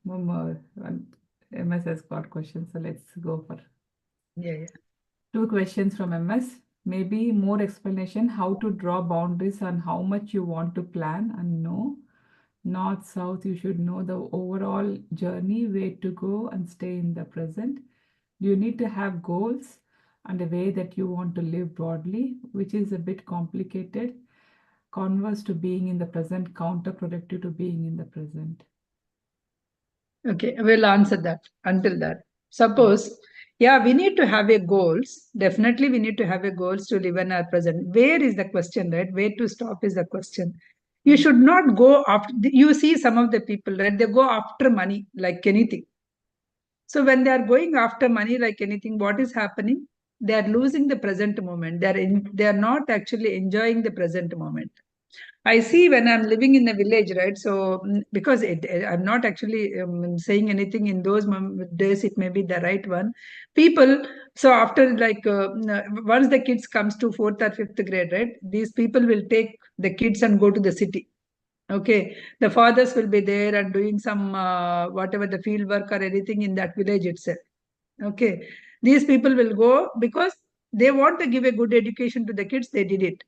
one more. MS has got questions, so let's go for Yeah. two questions from MS. Maybe more explanation how to draw boundaries on how much you want to plan and know. North, south, you should know the overall journey, where to go, and stay in the present. You need to have goals and a way that you want to live broadly, which is a bit complicated. Converse to being in the present, counterproductive to being in the present. Okay, we'll answer that until that. Suppose, yeah, we need to have a goals. Definitely, we need to have a goals to live in our present. Where is the question, right? Where to stop is the question. You should not go after. You see some of the people, right? They go after money like anything. So when they are going after money like anything, what is happening? They are losing the present moment. They are not actually enjoying the present moment. I see when I'm living in a village, right? So because I'm not actually saying anything in those days, it may be the right one. People, so after like once the kids comes to fourth or fifth grade, right? These people will take the kids and go to the city. Okay, the fathers will be there and doing some whatever the field work or anything in that village itself. Okay, these people will go because they want to give a good education to the kids. They did it.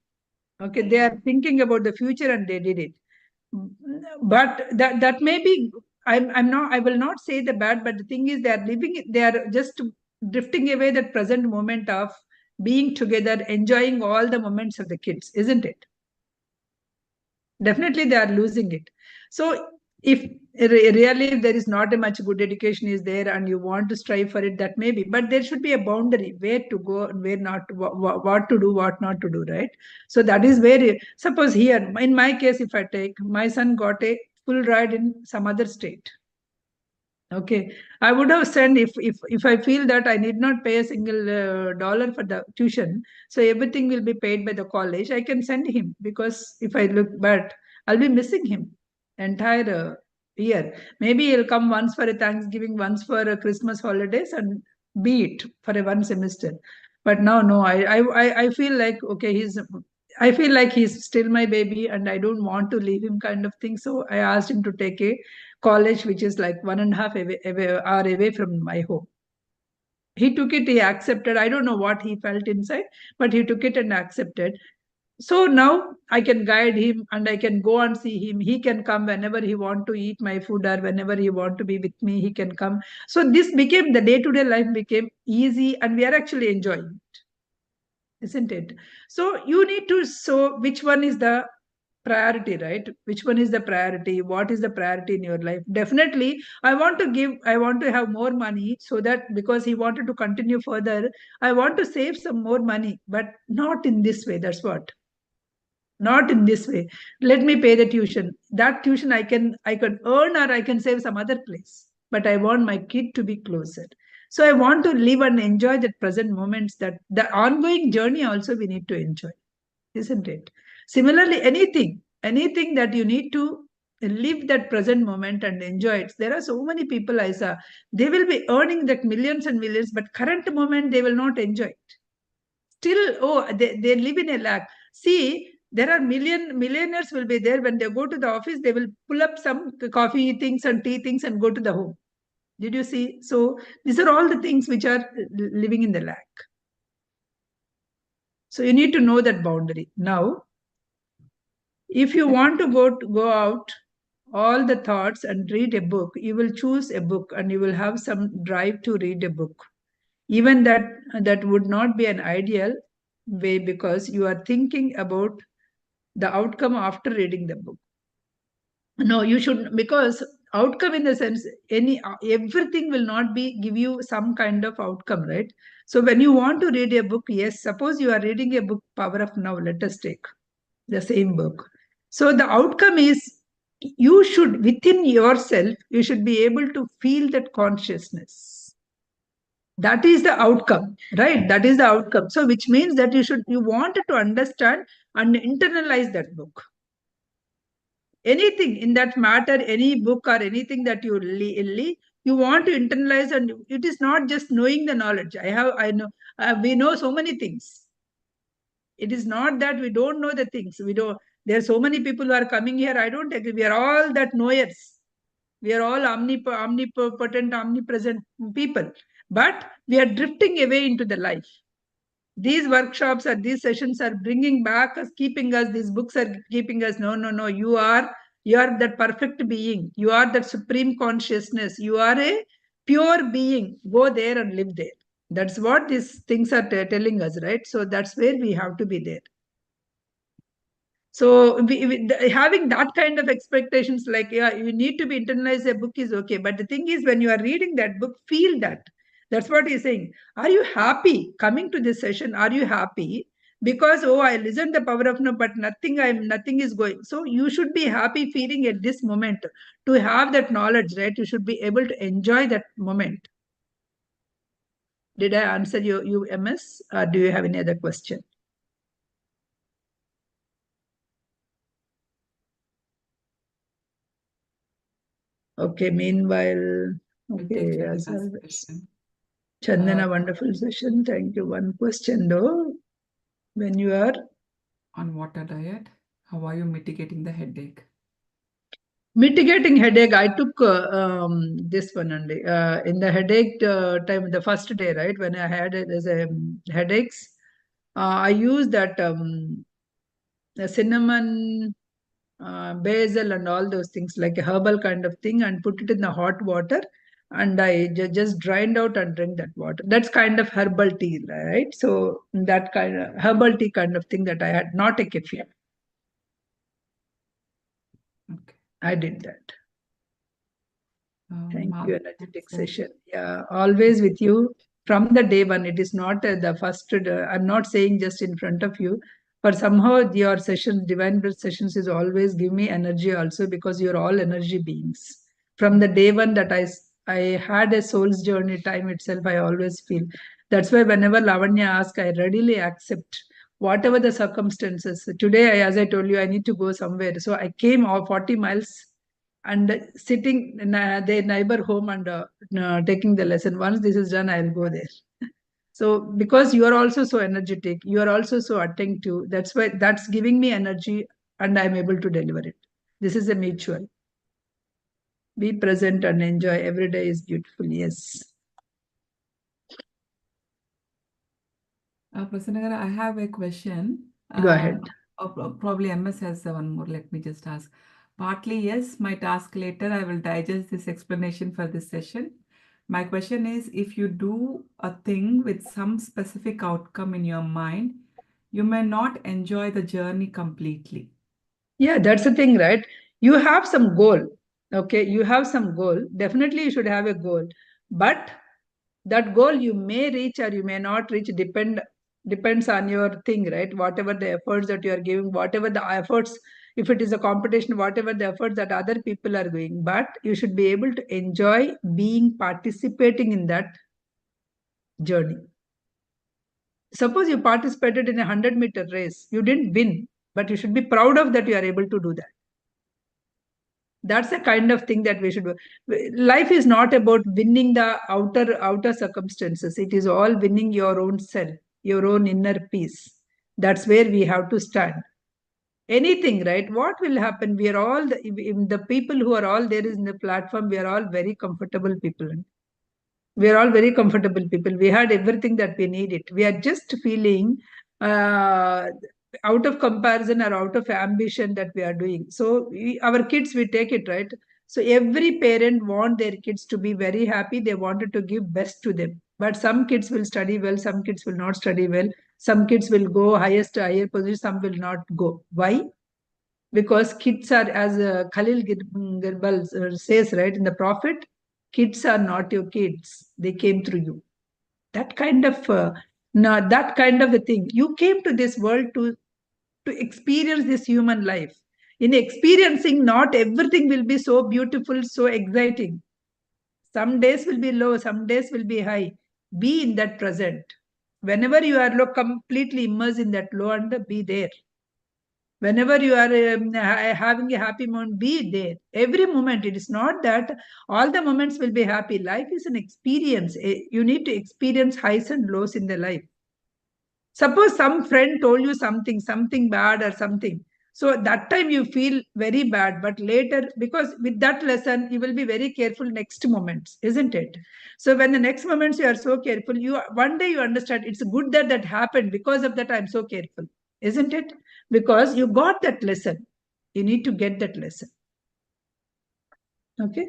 Okay, they are thinking about the future and they did it. But that may be. I'm not. I will not say the bad. But the thing is, they are living. They are just drifting away that present moment of being together, enjoying all the moments of the kids, isn't it? Definitely they are losing it. So if really if there is not a much good education is there and you want to strive for it, that may be, but there should be a boundary where to go and where not, what to do, what not to do, right? So that is where, suppose here in my case, if I take, my son got a full ride in some other state. Okay, I would have sent, if I feel that I need not pay a single dollar for the tuition, so everything will be paid by the college. I can send him, because if I look, but I'll be missing him entire year. Maybe he'll come once for a Thanksgiving, once for a Christmas holidays, and be it for a one semester. But now, no, I feel like, okay, I feel like he's still my baby, and I don't want to leave him, kind of thing. So I asked him to take a college which is like 1.5 hour away from my home. He took it, he accepted. I don't know what he felt inside, but he took it and accepted. So now I can guide him and I can go and see him. He can come whenever he want to eat my food, or whenever he want to be with me, he can come. So this became, the day-to-day life became easy, and we are actually enjoying, isn't it? So you need to, so which one is the priority, right? Which one is the priority? What is the priority in your life? Definitely, I want to have more money, so that, because he wanted to continue further, I want to save some more money, but not in this way. That's what. Not in this way. Let me pay the tuition. That tuition I can earn, or I can save some other place. But I want my kid to be closer. So I want to live and enjoy that present moments, that the ongoing journey also we need to enjoy, isn't it? Similarly, anything that you need to live that present moment and enjoy it. There are so many people I saw, they will be earning that millions and millions, but current moment they will not enjoy it. Still, oh, they live in a lack. See, there are millionaires will be there, when they go to the office, they will pull up some coffee things and tea things and go to the home. Did you see? So these are all the things which are living in the lack. So you need to know that boundary. Now, if you want to go out all the thoughts and read a book, you will choose a book and you will have some drive to read a book. Even that would not be an ideal way, because you are thinking about the outcome after reading the book. No, you should, because outcome, in the sense, everything will not be give you some kind of outcome, right? So when you want to read a book, yes, suppose you are reading a book, Power of Now, let us take the same book. So the outcome is, you should, within yourself, you should be able to feel that consciousness. That is the outcome, right? That is the outcome. So which means that you want to understand and internalize that book. Anything in that matter, any book or anything that you want to internalize, and it is not just knowing the knowledge. I know, we know so many things. It is not that we don't know the things. We don't. There are so many people who are coming here. I don't agree. We are all that knowers. We are all omnipotent, omnipresent people. But we are drifting away into the life. These workshops or these sessions are bringing back us, keeping us. These books are keeping us. No, no, no. You are that perfect being. You are that supreme consciousness. You are a pure being. Go there and live there. That's what these things are telling us, right? So that's where we have to be there. So having that kind of expectations, like, yeah, you need to be internalized, a book is okay. But the thing is, when you are reading that book, feel that. That's what he's saying. Are you happy coming to this session? Are you happy? Because, oh, I listened the Power of No, but nothing is going. So you should be happy feeling at this moment, to have that knowledge, right? You should be able to enjoy that moment. Did I answer you, MS? Or do you have any other question? Okay, meanwhile, We'll take okay, as Chandana's always. question. Chandana, wonderful session. Thank you. One question though. When you are On water diet, how are you mitigating the headache? mitigating headache, I took this one only. In the headache time, the first day, right, when I had headaches, I used that the cinnamon, basil, and all those things, like a herbal kind of thing, and put it in the hot water. And I just drained out and drink that water. That's kind of herbal tea, right? So that kind of herbal tea kind of thing that I had, not a kefir. Okay. I did that. Thank you, energetic That's session. Yeah, always with you from the day one. It is not the first. I'm not saying just in front of you, but somehow your sessions, divine birth sessions, is always give me energy also because you're all energy beings. From the day one that I had a soul's journey time itself, I always feel. That's why whenever Lavanya asks, I readily accept whatever the circumstances. Today, as I told you, I need to go somewhere. So I came all 40 miles and sitting in their neighbor home and taking the lesson. Once this is done, I'll go there. So because you are also so energetic, you are also so attentive. That's why that's giving me energy, and I'm able to deliver it. This is a mutual. Be present and enjoy. Every day is beautiful. Yes. Prasanna, I have a question. Go ahead. Probably MS has one more. Let me just ask. Partly, yes, my task later. I will digest this explanation for this session. My question is, if you do a thing with some specific outcome in your mind, you may not enjoy the journey completely. Yeah, that's the thing, right? You have some goal. Okay, you have some goal. Definitely, you should have a goal. But that goal you may reach or you may not reach depends on your thing, right? Whatever the efforts that you are giving, whatever the efforts, if it is a competition, whatever the efforts that other people are doing, but you should be able to enjoy being participating in that journey. Suppose you participated in a 100-meter race, you didn't win, but you should be proud of that you are able to do that. That's the kind of thing that we should do. Life is not about winning the outer circumstances. It is all winning your own self, your own inner peace. That's where we have to stand. Anything, right? What will happen? We are all the people who are all there in the platform. We are all very comfortable people. We are all very comfortable people. We had everything that we needed. We are just feeling uh, out of comparison or out of ambition that we are doing. So our kids, we take it, right. So every parent want their kids to be very happy. They wanted to give best to them, but some kids will study well, some kids will not study well, some kids will go highest higher position, some will not go. Why? Because kids are, as Khalil Girbal says, right, in the Prophet, kids are not your kids, they came through you. That kind of no, that kind of a thing. You came to this world to experience this human life. In experiencing, not everything will be so beautiful, so exciting. Some days will be low, some days will be high. Be in that present. Whenever you are completely immersed in that low and be there. Whenever you are having a happy moment, be there. Every moment. It is not that all the moments will be happy. Life is an experience. You need to experience highs and lows in the life. Suppose some friend told you something bad or something. So that time you feel very bad, but later, because with that lesson, you will be very careful next moments, isn't it? So when the next moments you are so careful, you one day you understand it's good that that happened. Because of that, I'm so careful, isn't it? Because you got that lesson. You need to get that lesson. Okay.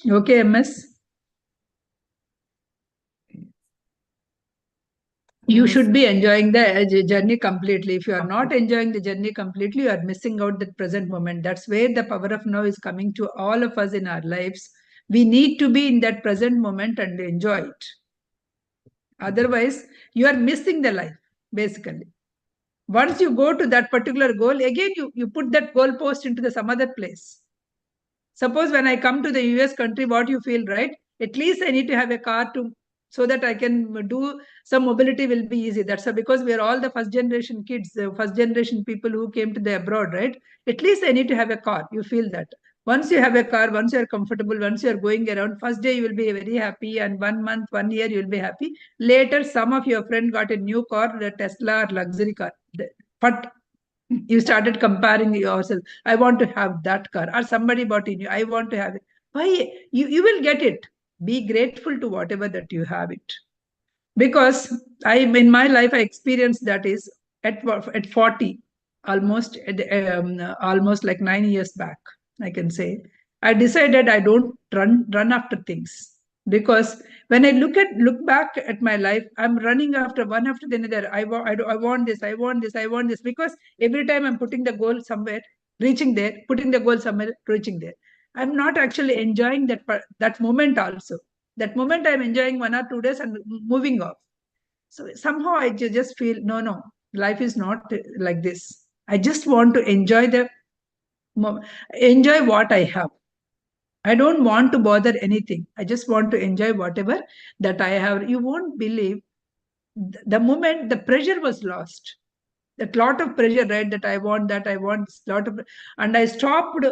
Okay, MS. You Yes. should be enjoying the journey completely. If you are not enjoying the journey completely, you are missing out the present moment. That's where the power of now is coming to all of us in our lives. We need to be in that present moment and enjoy it. Otherwise, you are missing the life, basically. Once you go to that particular goal, again you put that goal post into the some other place. Suppose when I come to the US country, what you feel, right? At least I need to have a car to so that I can do some mobility will be easy. That's because we are all the first generation kids, the first generation people who came to the abroad, right? At least I need to have a car. You feel that. Once you have a car, once you are comfortable, once you are going around, first day you will be very happy, and 1 month, 1 year you will be happy. Later, some of your friend got a new car, the Tesla or luxury car. But you started comparing yourself. I want to have that car, or somebody bought in you. I want to have it. Why? You will get it. Be grateful to whatever that you have it. Because I in my life I experienced that is at 40, almost almost like 9 years back, I can say. I decided I don't run after things, because when I look back at my life, I'm running after one after the another. I want this, I want this, I want this, because every time I'm putting the goal somewhere, reaching there, putting the goal somewhere, reaching there. I'm not actually enjoying that moment also. That moment I'm enjoying 1 or 2 days and moving off. So somehow I just feel, no, no, life is not like this. I just want to enjoy what I have. I don't want to bother anything. I just want to enjoy whatever that I have. You won't believe the moment the pressure was lost. That lot of pressure, right? That I want lot of, and I stopped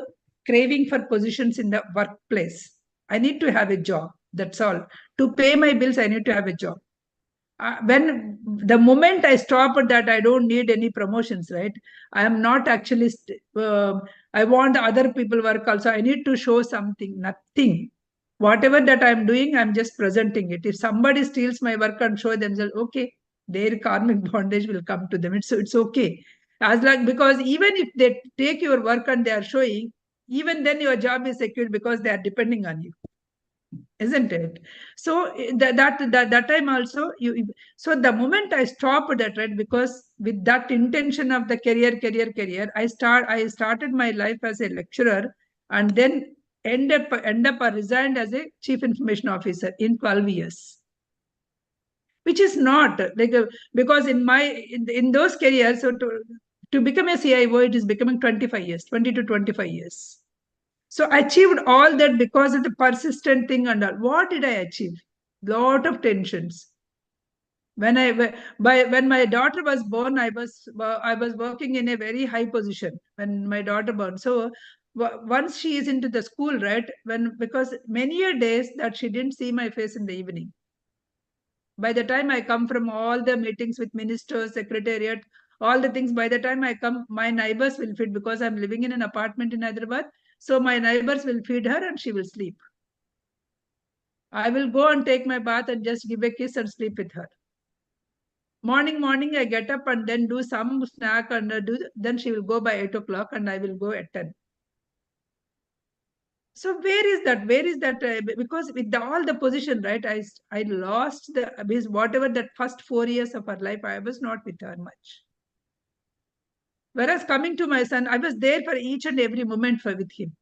craving for positions in the workplace. I need to have a job. That's all. To pay my bills, I need to have a job. When the moment I stop at that, I don't need any promotions, right? I am not actually I want other people work also. I need to show something. Nothing. Whatever that I'm doing, I'm just presenting it. If somebody steals my work and show themselves, okay, their karmic bondage will come to them. It's okay. As like, because even if they take your work and they are showing, even then your job is secured because they are depending on you, isn't it? So that time also you. So the moment I stopped that, right, because with that intention of the career, I started my life as a lecturer, and then end up I resigned as a chief information officer in 12 years, which is not like because in those careers, so to become a CIO, it is becoming 25 years, 20 to 25 years. So I achieved all that because of the persistent thing and all. What did I achieve? Lot of tensions. When my daughter was born, I was working in a very high position when my daughter born. So once she is into the school, right? When because many a days that she didn't see my face in the evening. By the time I come from all the meetings with ministers, secretariat, all the things, by the time I come, my neighbors will feed because I'm living in an apartment in Hyderabad. So my neighbors will feed her and she will sleep. I will go and take my bath and just give a kiss and sleep with her. Morning, I get up and then do some snack and then she will go by 8 o'clock and I will go at 10. So where is that? Where is that? Because with all the position, right? I lost because whatever that first 4 years of her life, I was not with her much. Whereas coming to my son, I was there for each and every moment with him.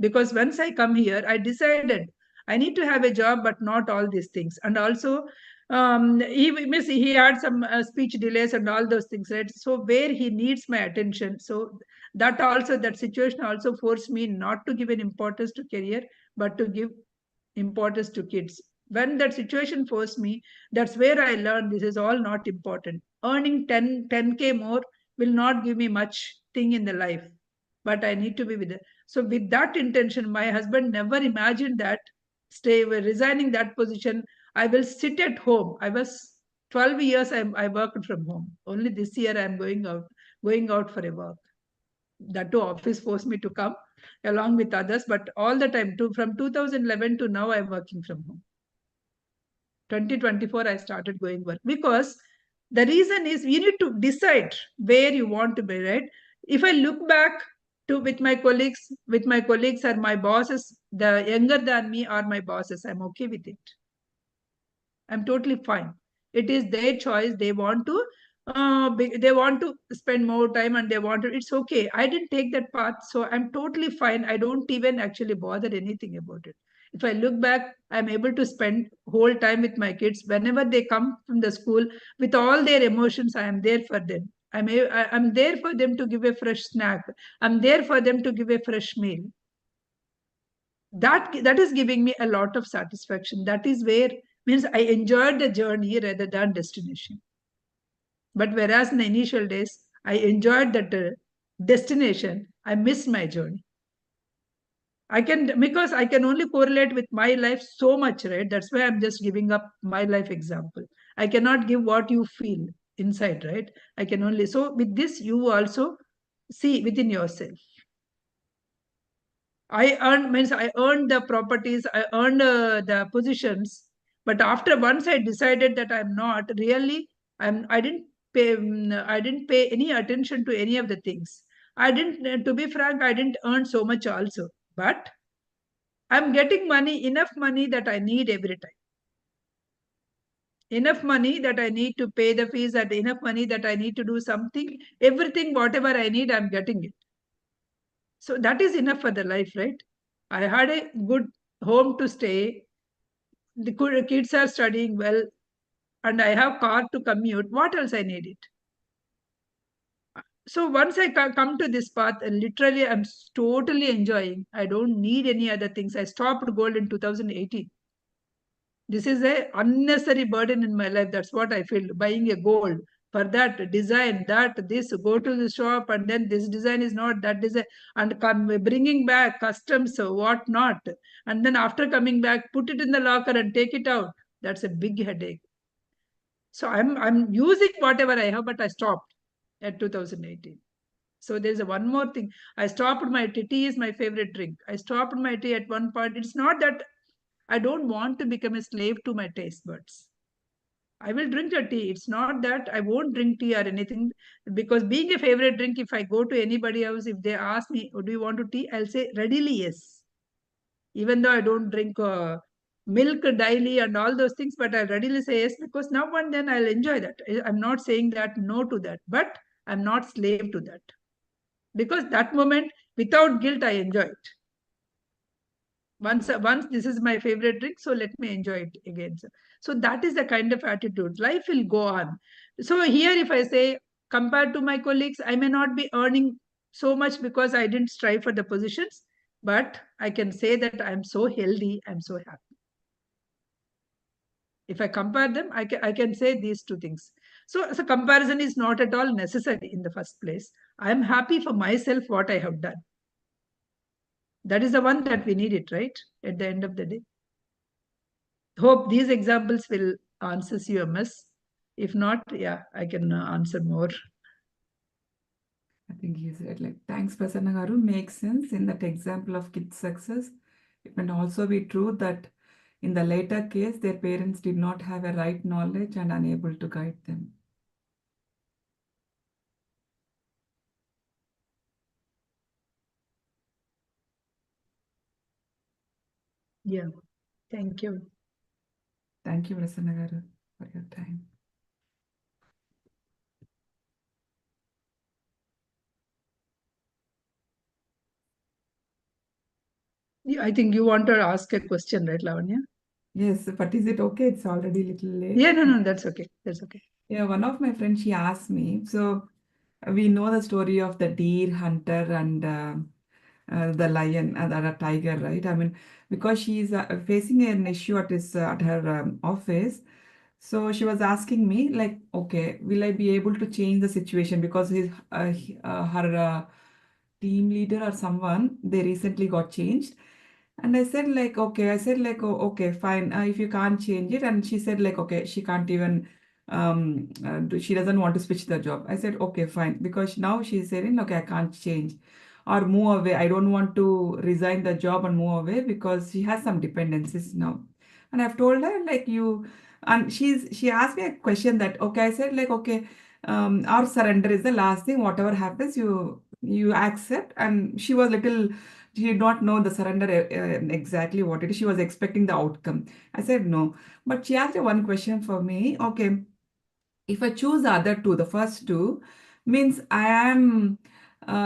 Because once I come here, I decided I need to have a job, but not all these things. And also, he had some speech delays and all those things, right? So where he needs my attention, so that situation also forced me not to give an importance to career, but to give importance to kids. When that situation forced me, that's where I learned this is all not important. Earning 10K more will not give me much thing in the life, but I need to be with it. So with that intention, my husband never imagined that resigning that position, I will sit at home. I was 12 years I worked from home. Only this year I'm going out for a work. That too, office forced me to come along with others, but all the time from 2011 to now I'm working from home. 2024 I started going work because the reason is you need to decide where you want to be, right? If I look back to with my colleagues or my bosses, the younger than me or my bosses, I'm okay with it. I'm totally fine. It is their choice. They want to spend more time and they want to. It's okay. I didn't take that path, so I'm totally fine. I don't even actually bother anything about it. If I look back, I'm able to spend whole time with my kids. Whenever they come from the school with all their emotions, I am there for them. I'm there for them to give a fresh snack. I'm there for them to give a fresh meal. That is giving me a lot of satisfaction. That is where means I enjoyed the journey rather than destination. But whereas in the initial days I enjoyed that destination, I missed my journey. I can only correlate with my life so much, right? That's why I'm just giving up my life example. I cannot give what you feel inside, right? I can only. So with this you also see within yourself. I earned the properties, I earned the positions, but after once I decided that I'm not really, I didn't pay any attention to any of the things. I didn't, to be frank, I didn't earn so much also, but I'm getting enough money that I need every time. Enough money that I need to pay the fees, and enough money that I need to do something. Everything, whatever I need, I'm getting it. So that is enough for the life, right? I had a good home to stay. The kids are studying well, and I have car to commute. What else I need it? So once I come to this path, literally I'm totally enjoying. I don't need any other things. I stopped gold in 2018. This is a unnecessary burden in my life. That's what I feel. Buying a gold for that design, that this, go to the shop and then this design is not that design, and come bringing back customs, what not, and then after coming back, put it in the locker and take it out. That's a big headache. So I'm using whatever I have, but I stopped at 2018. So there's a one more thing. I stopped my tea. Tea is my favorite drink. I stopped my tea at one point. It's not that I don't want to become a slave to my taste buds. I will drink a tea. It's not that I won't drink tea or anything, because being a favorite drink, if I go to anybody else, if they ask me, oh, do you want to tea? I'll say readily yes. Even though I don't drink milk daily and all those things, but I'll readily say yes, because now and then I'll enjoy that. I'm not saying that no to that, but I'm not slave to that. Because that moment, without guilt, I enjoy it. Once this is my favorite drink, so let me enjoy it again. So that is the kind of attitude. Life will go on. So here, if I say, compared to my colleagues, I may not be earning so much because I didn't strive for the positions, but I can say that I'm so healthy, I'm so happy. If I compare them, I can say these two things. So comparison is not at all necessary in the first place. I'm happy for myself what I have done. That is the one that we need it, right? At the end of the day. Hope these examples will answers you a mess. If not, yeah, I can answer more. I think he said like, thanks, Prasanna Garu, makes sense in that example of kids' success. It may also be true that in the later case, their parents did not have a right knowledge and unable to guide them. Yeah, thank you. Thank you, Prasanna Garu, for your time. I think you want to ask a question, right, Lavanya? Yes, but is it okay? It's already a little late. Yeah, no, that's okay. That's okay. Yeah, one of my friends, she asked me, so we know the story of the deer hunter and the lion and the tiger, right? I mean, because she's facing an issue at her office, so she was asking me like, okay, will I be able to change the situation because her team leader or someone, they recently got changed. And I said like, okay, oh, okay, fine. If you can't change it. And she said like, okay, she can't even, she doesn't want to switch the job. I said, okay, fine. Because now she's saying, okay, I can't change or move away. I don't want to resign the job and move away because she has some dependencies now. And I've told her like and she asked me a question that, okay, I said like, okay, our surrender is the last thing. Whatever happens, you accept. And she was little, she did not know the surrender exactly what it is. She was expecting the outcome. I said no. But she asked me one question for me. Okay, if I choose the other two, the first two, means I am,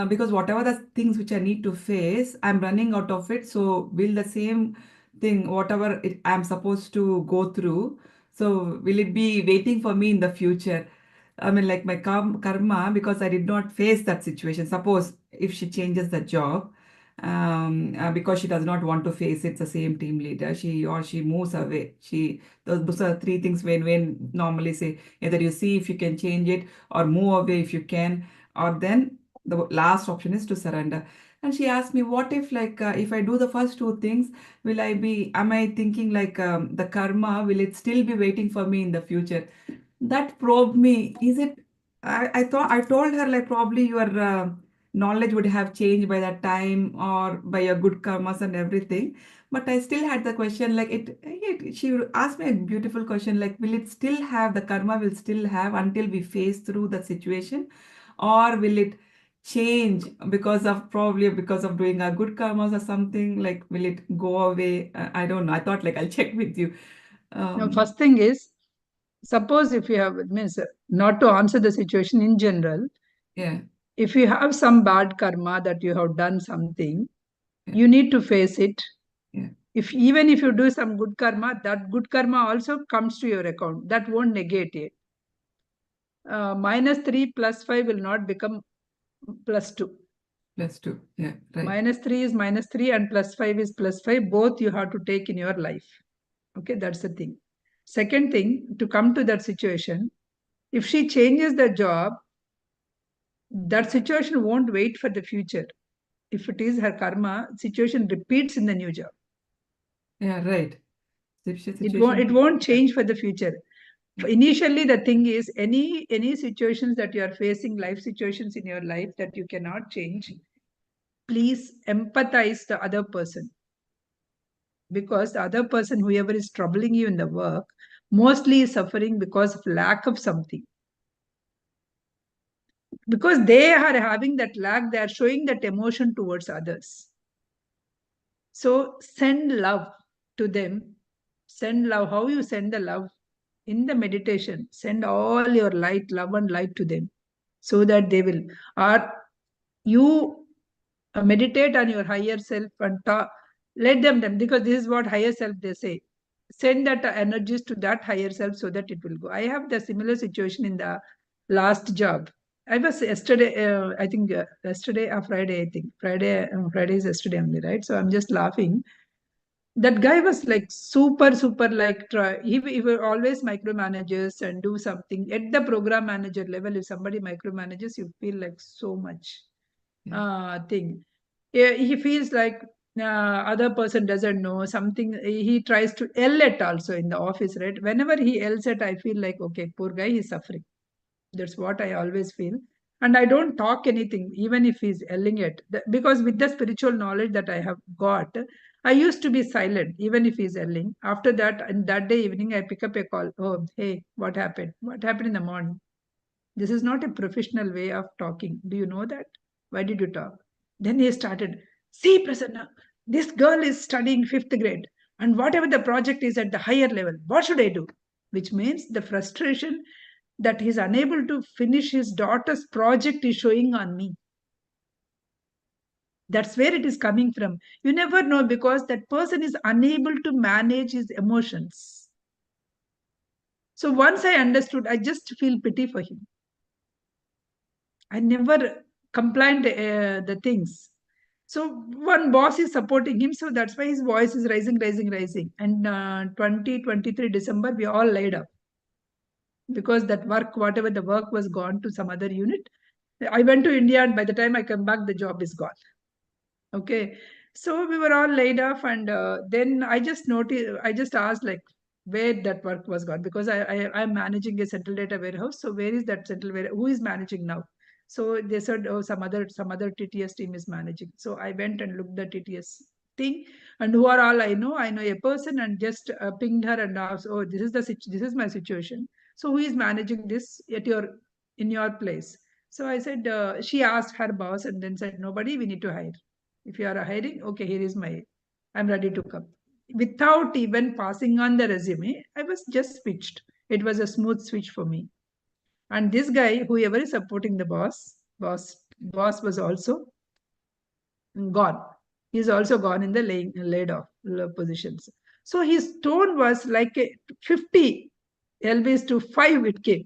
because whatever the things which I need to face, I'm running out of it. So will the same thing, whatever I'm supposed to go through, so will it be waiting for me in the future? I mean, like my karma, because I did not face that situation. Suppose if she changes the job, because she does not want to face it, the same team leader, she moves away. Those are three things when normally say either you see if you can change it or move away if you can, or then the last option is to surrender. And she asked me, what if like if I do the first two things, am I thinking like the karma, will it still be waiting for me in the future? That probed me. Is it? I thought I told her like probably your knowledge would have changed by that time or by your good karmas and everything. But I still had the question like she asked me a beautiful question like, will it still have the karma will still have until we face through the situation, or will it change because of doing a good karmas or something, like will it go away? I don't know. I thought like I'll check with you. Now, Um, first thing is, suppose if you have, means not to answer the situation in general, yeah, if you have some bad karma that you have done something, You need to face it. Yeah. If even if you do some good karma, that good karma also comes to your account. That won't negate it. -3 plus 5 will not become +2. +2. Yeah, right. -3 is -3 and +5 is +5. Both you have to take in your life. Okay, that's the thing. Second thing, to come to that situation, if she changes the job, that situation won't wait for the future. If it is her karma, situation repeats in the new job. Yeah, right. It won't change for the future. Initially, the thing is, any situations that you are facing, life situations in your life that you cannot change, please empathize the other person, because the other person, whoever is troubling you in the work, mostly is suffering because of lack of something. Because they are having that lack, they are showing that emotion towards others. So send love to them. Send love. How you send the love? In the meditation, send all your light, love and light to them, so that they will. Or you meditate on your higher self and talk, let them, because this is what higher self they say. Send that energies to that higher self so that it will go. I have the similar situation in the last job. I was yesterday, I think yesterday or Friday, I think. Friday is yesterday only, right? So I'm just laughing. That guy was like super like he will always micromanages and do something at the program manager level. If somebody micromanages, you feel like so much Yeah. thing. Yeah, he feels like other person doesn't know something. He tries to yell at also in the office, right? Whenever he yells at, I feel like, okay, poor guy, he's suffering. That's what I always feel. And I don't talk anything, even if he's yelling at, because with the spiritual knowledge that I have got, I used to be silent, even if he's yelling. After that, and that day evening, I pick up a call. Oh, hey, what happened? What happened in the morning? This is not a professional way of talking. Do you know that? Why did you talk? Then he started, see, Prasanna, this girl is studying fifth grade, and whatever the project is at the higher level, what should I do? Which means the frustration that he's unable to finish his daughter's project is showing on me. That's where it is coming from. You never know, because that person is unable to manage his emotions. So once I understood, I just feel pity for him. I never complained the things. So one boss is supporting him, so that's why his voice is rising. And 2023 December, we all laid up, because that work, whatever the work was gone to some other unit. I went to India, and by the time I come back, the job is gone. Okay. So we were all laid off, and then I just noticed, I just asked like where that work was gone, because I'm managing a central data warehouse. So where is that central warehouse? Who is managing now? So they said, oh, some other TTS team is managing. So I went and looked the TTS thing, and who are all I know? I know a person, and just pinged her and asked, oh, this is my situation. So who is managing this at your in your place? So I said, she asked her boss and then said, nobody, we need to hire. If you are hiring, okay, here is I'm ready to come. Without even passing on the resume, I was just switched. It was a smooth switch for me. And this guy, whoever is supporting the boss was also gone. He's also gone in the laid off positions. So his tone was like a 50 LBs to 5 it came.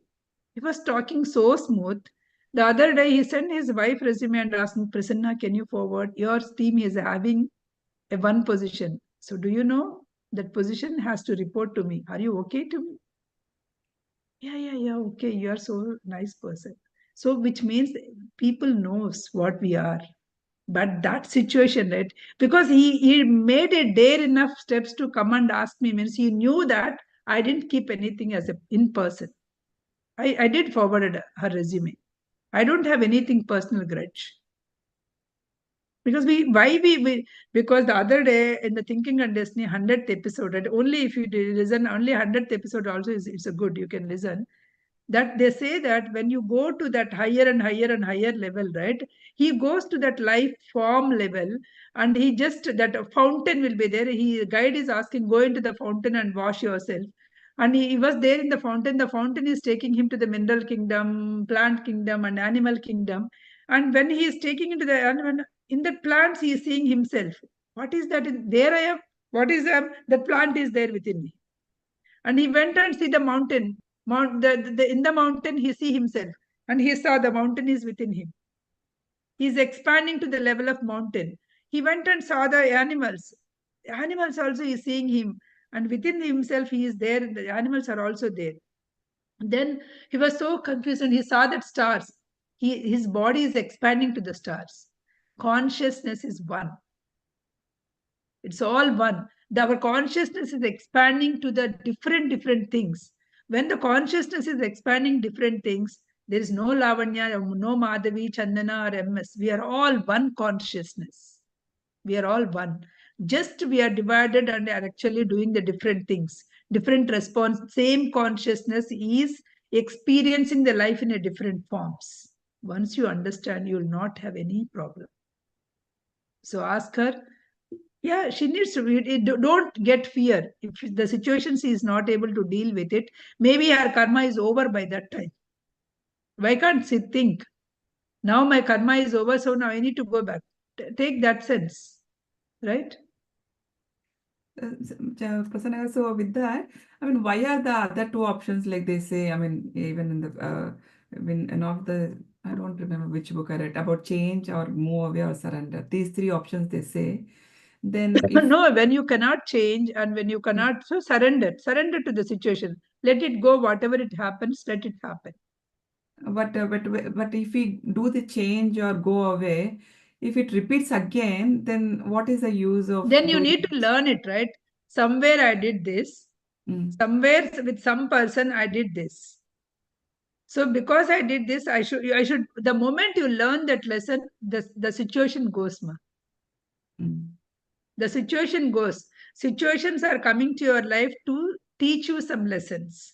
He was talking so smooth. The other day, he sent his wife resume and asked me, Prasanna, can you forward? Your team is having a one position. So do you know that position has to report to me? Are you okay to me? Yeah. Okay, you are so nice person. So which means people knows what we are. But that situation, right? Because he made a dare enough steps to come and ask me, means he knew that I didn't keep anything as a in person. I did forwarded her resume. I don't have anything personal grudge. Because because the other day in the Thinking and Destiny 100th episode, and only if you listen, only 100th episode also is it's a good, you can listen. That they say that when you go to that higher and higher and higher level, right? He goes to that life form level, and he just that fountain will be there. Guide is asking, go into the fountain and wash yourself. And he was there in the fountain. The fountain is taking him to the mineral kingdom, plant kingdom, and animal kingdom. And when he is taking into the animal, in the plants, he is seeing himself. What is that? There I am. What is that plant is there within me. And he went and see the mountain. In the mountain, he see himself. And he saw the mountain is within him. He is expanding to the level of mountain. He went and saw the animals. The animals also is seeing him. And within himself, he is there. The animals are also there. Then he was so confused and he saw that stars. His body is expanding to the stars. Consciousness is one. It's all one. Our consciousness is expanding to the different things. When the consciousness is expanding different things, there is no Lavanya, no Madhavi, Chandana, or MS. We are all one consciousness. We are all one. Just we are divided and are actually doing the different things. Different response. Same consciousness is experiencing the life in a different forms. Once you understand, you will not have any problem. So ask her. Yeah, she needs to. Don't get fear. If the situation she is not able to deal with it, maybe her karma is over by that time. Why can't she think? Now my karma is over, so now I need to go back. Take that sense, right? Prasanna, so with that, I mean, why are the other two options like they say? I mean, even in the I don't remember which book I read about change or move away or surrender. These three options they say. Then if No, when you cannot change and when you cannot, so surrender to the situation. Let it go. Whatever it happens, let it happen. But if we do the change or go away, if it repeats again, then what is the use of Then you doing need to it? learn it, right? Somewhere I did this. Somewhere with some person I did this. So because I did this, I should. The moment you learn that lesson, the situation goes, ma. The situation goes. Situations are coming to your life to teach you some lessons.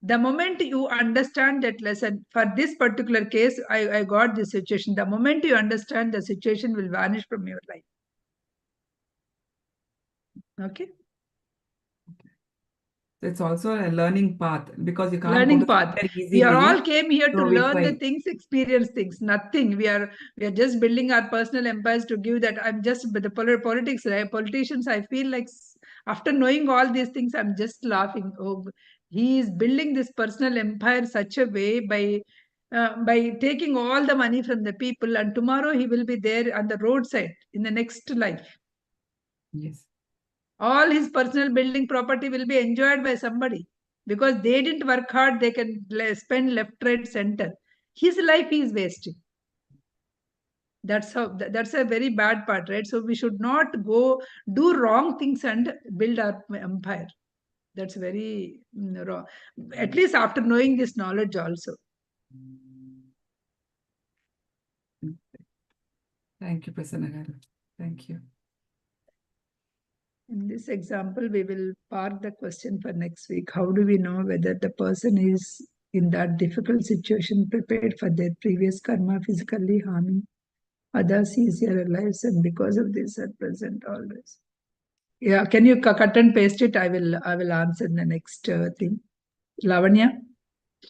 The moment you understand that lesson, for this particular case, I got this situation. The moment you understand, the situation will vanish from your life. Okay? It's also a learning path because you can't go Learning to path. somewhere We are easily. all came here to So we learn the try. things, experience things. Nothing. We are just building our personal empires to give that. I'm just the politics, right? Politicians. I feel like after knowing all these things, I'm just laughing. Oh, he is building this personal empire such a way by taking all the money from the people, and tomorrow he will be there on the roadside in the next life. Yes. All his personal building property will be enjoyed by somebody because they didn't work hard. They can spend left, right, center. His life is wasting. That's a very bad part, right? So we should not go do wrong things and build our empire. That's very wrong. At least after knowing this knowledge also. Thank you, Prasanna. Thank you. In this example, we will park the question for next week. How do we know whether the person is in that difficult situation prepared for their previous karma, physically harming others, easier lives, and because of this are present always? Yeah, can you cut and paste it? I will answer the next thing. Lavanya,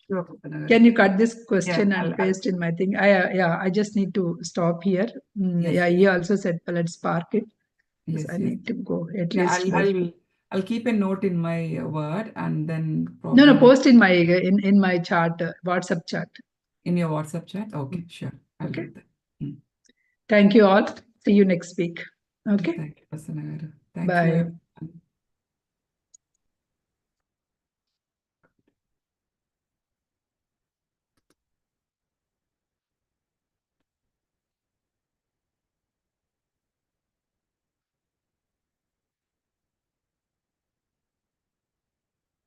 Sure, Prasanna. can you cut this Yeah, question and paste in my thing? I just need to stop here. Yes. Yeah, he also said, well, let's park it. Yes, I yes. need to go at Yeah, least. I'll keep a note in my Word and then No, probably post in my chat, WhatsApp chat. in your WhatsApp chat. Okay, sure. I'll Okay. do that. Thank you all. See you next week. Okay. Thank you, Prasanna. Thank Bye. you.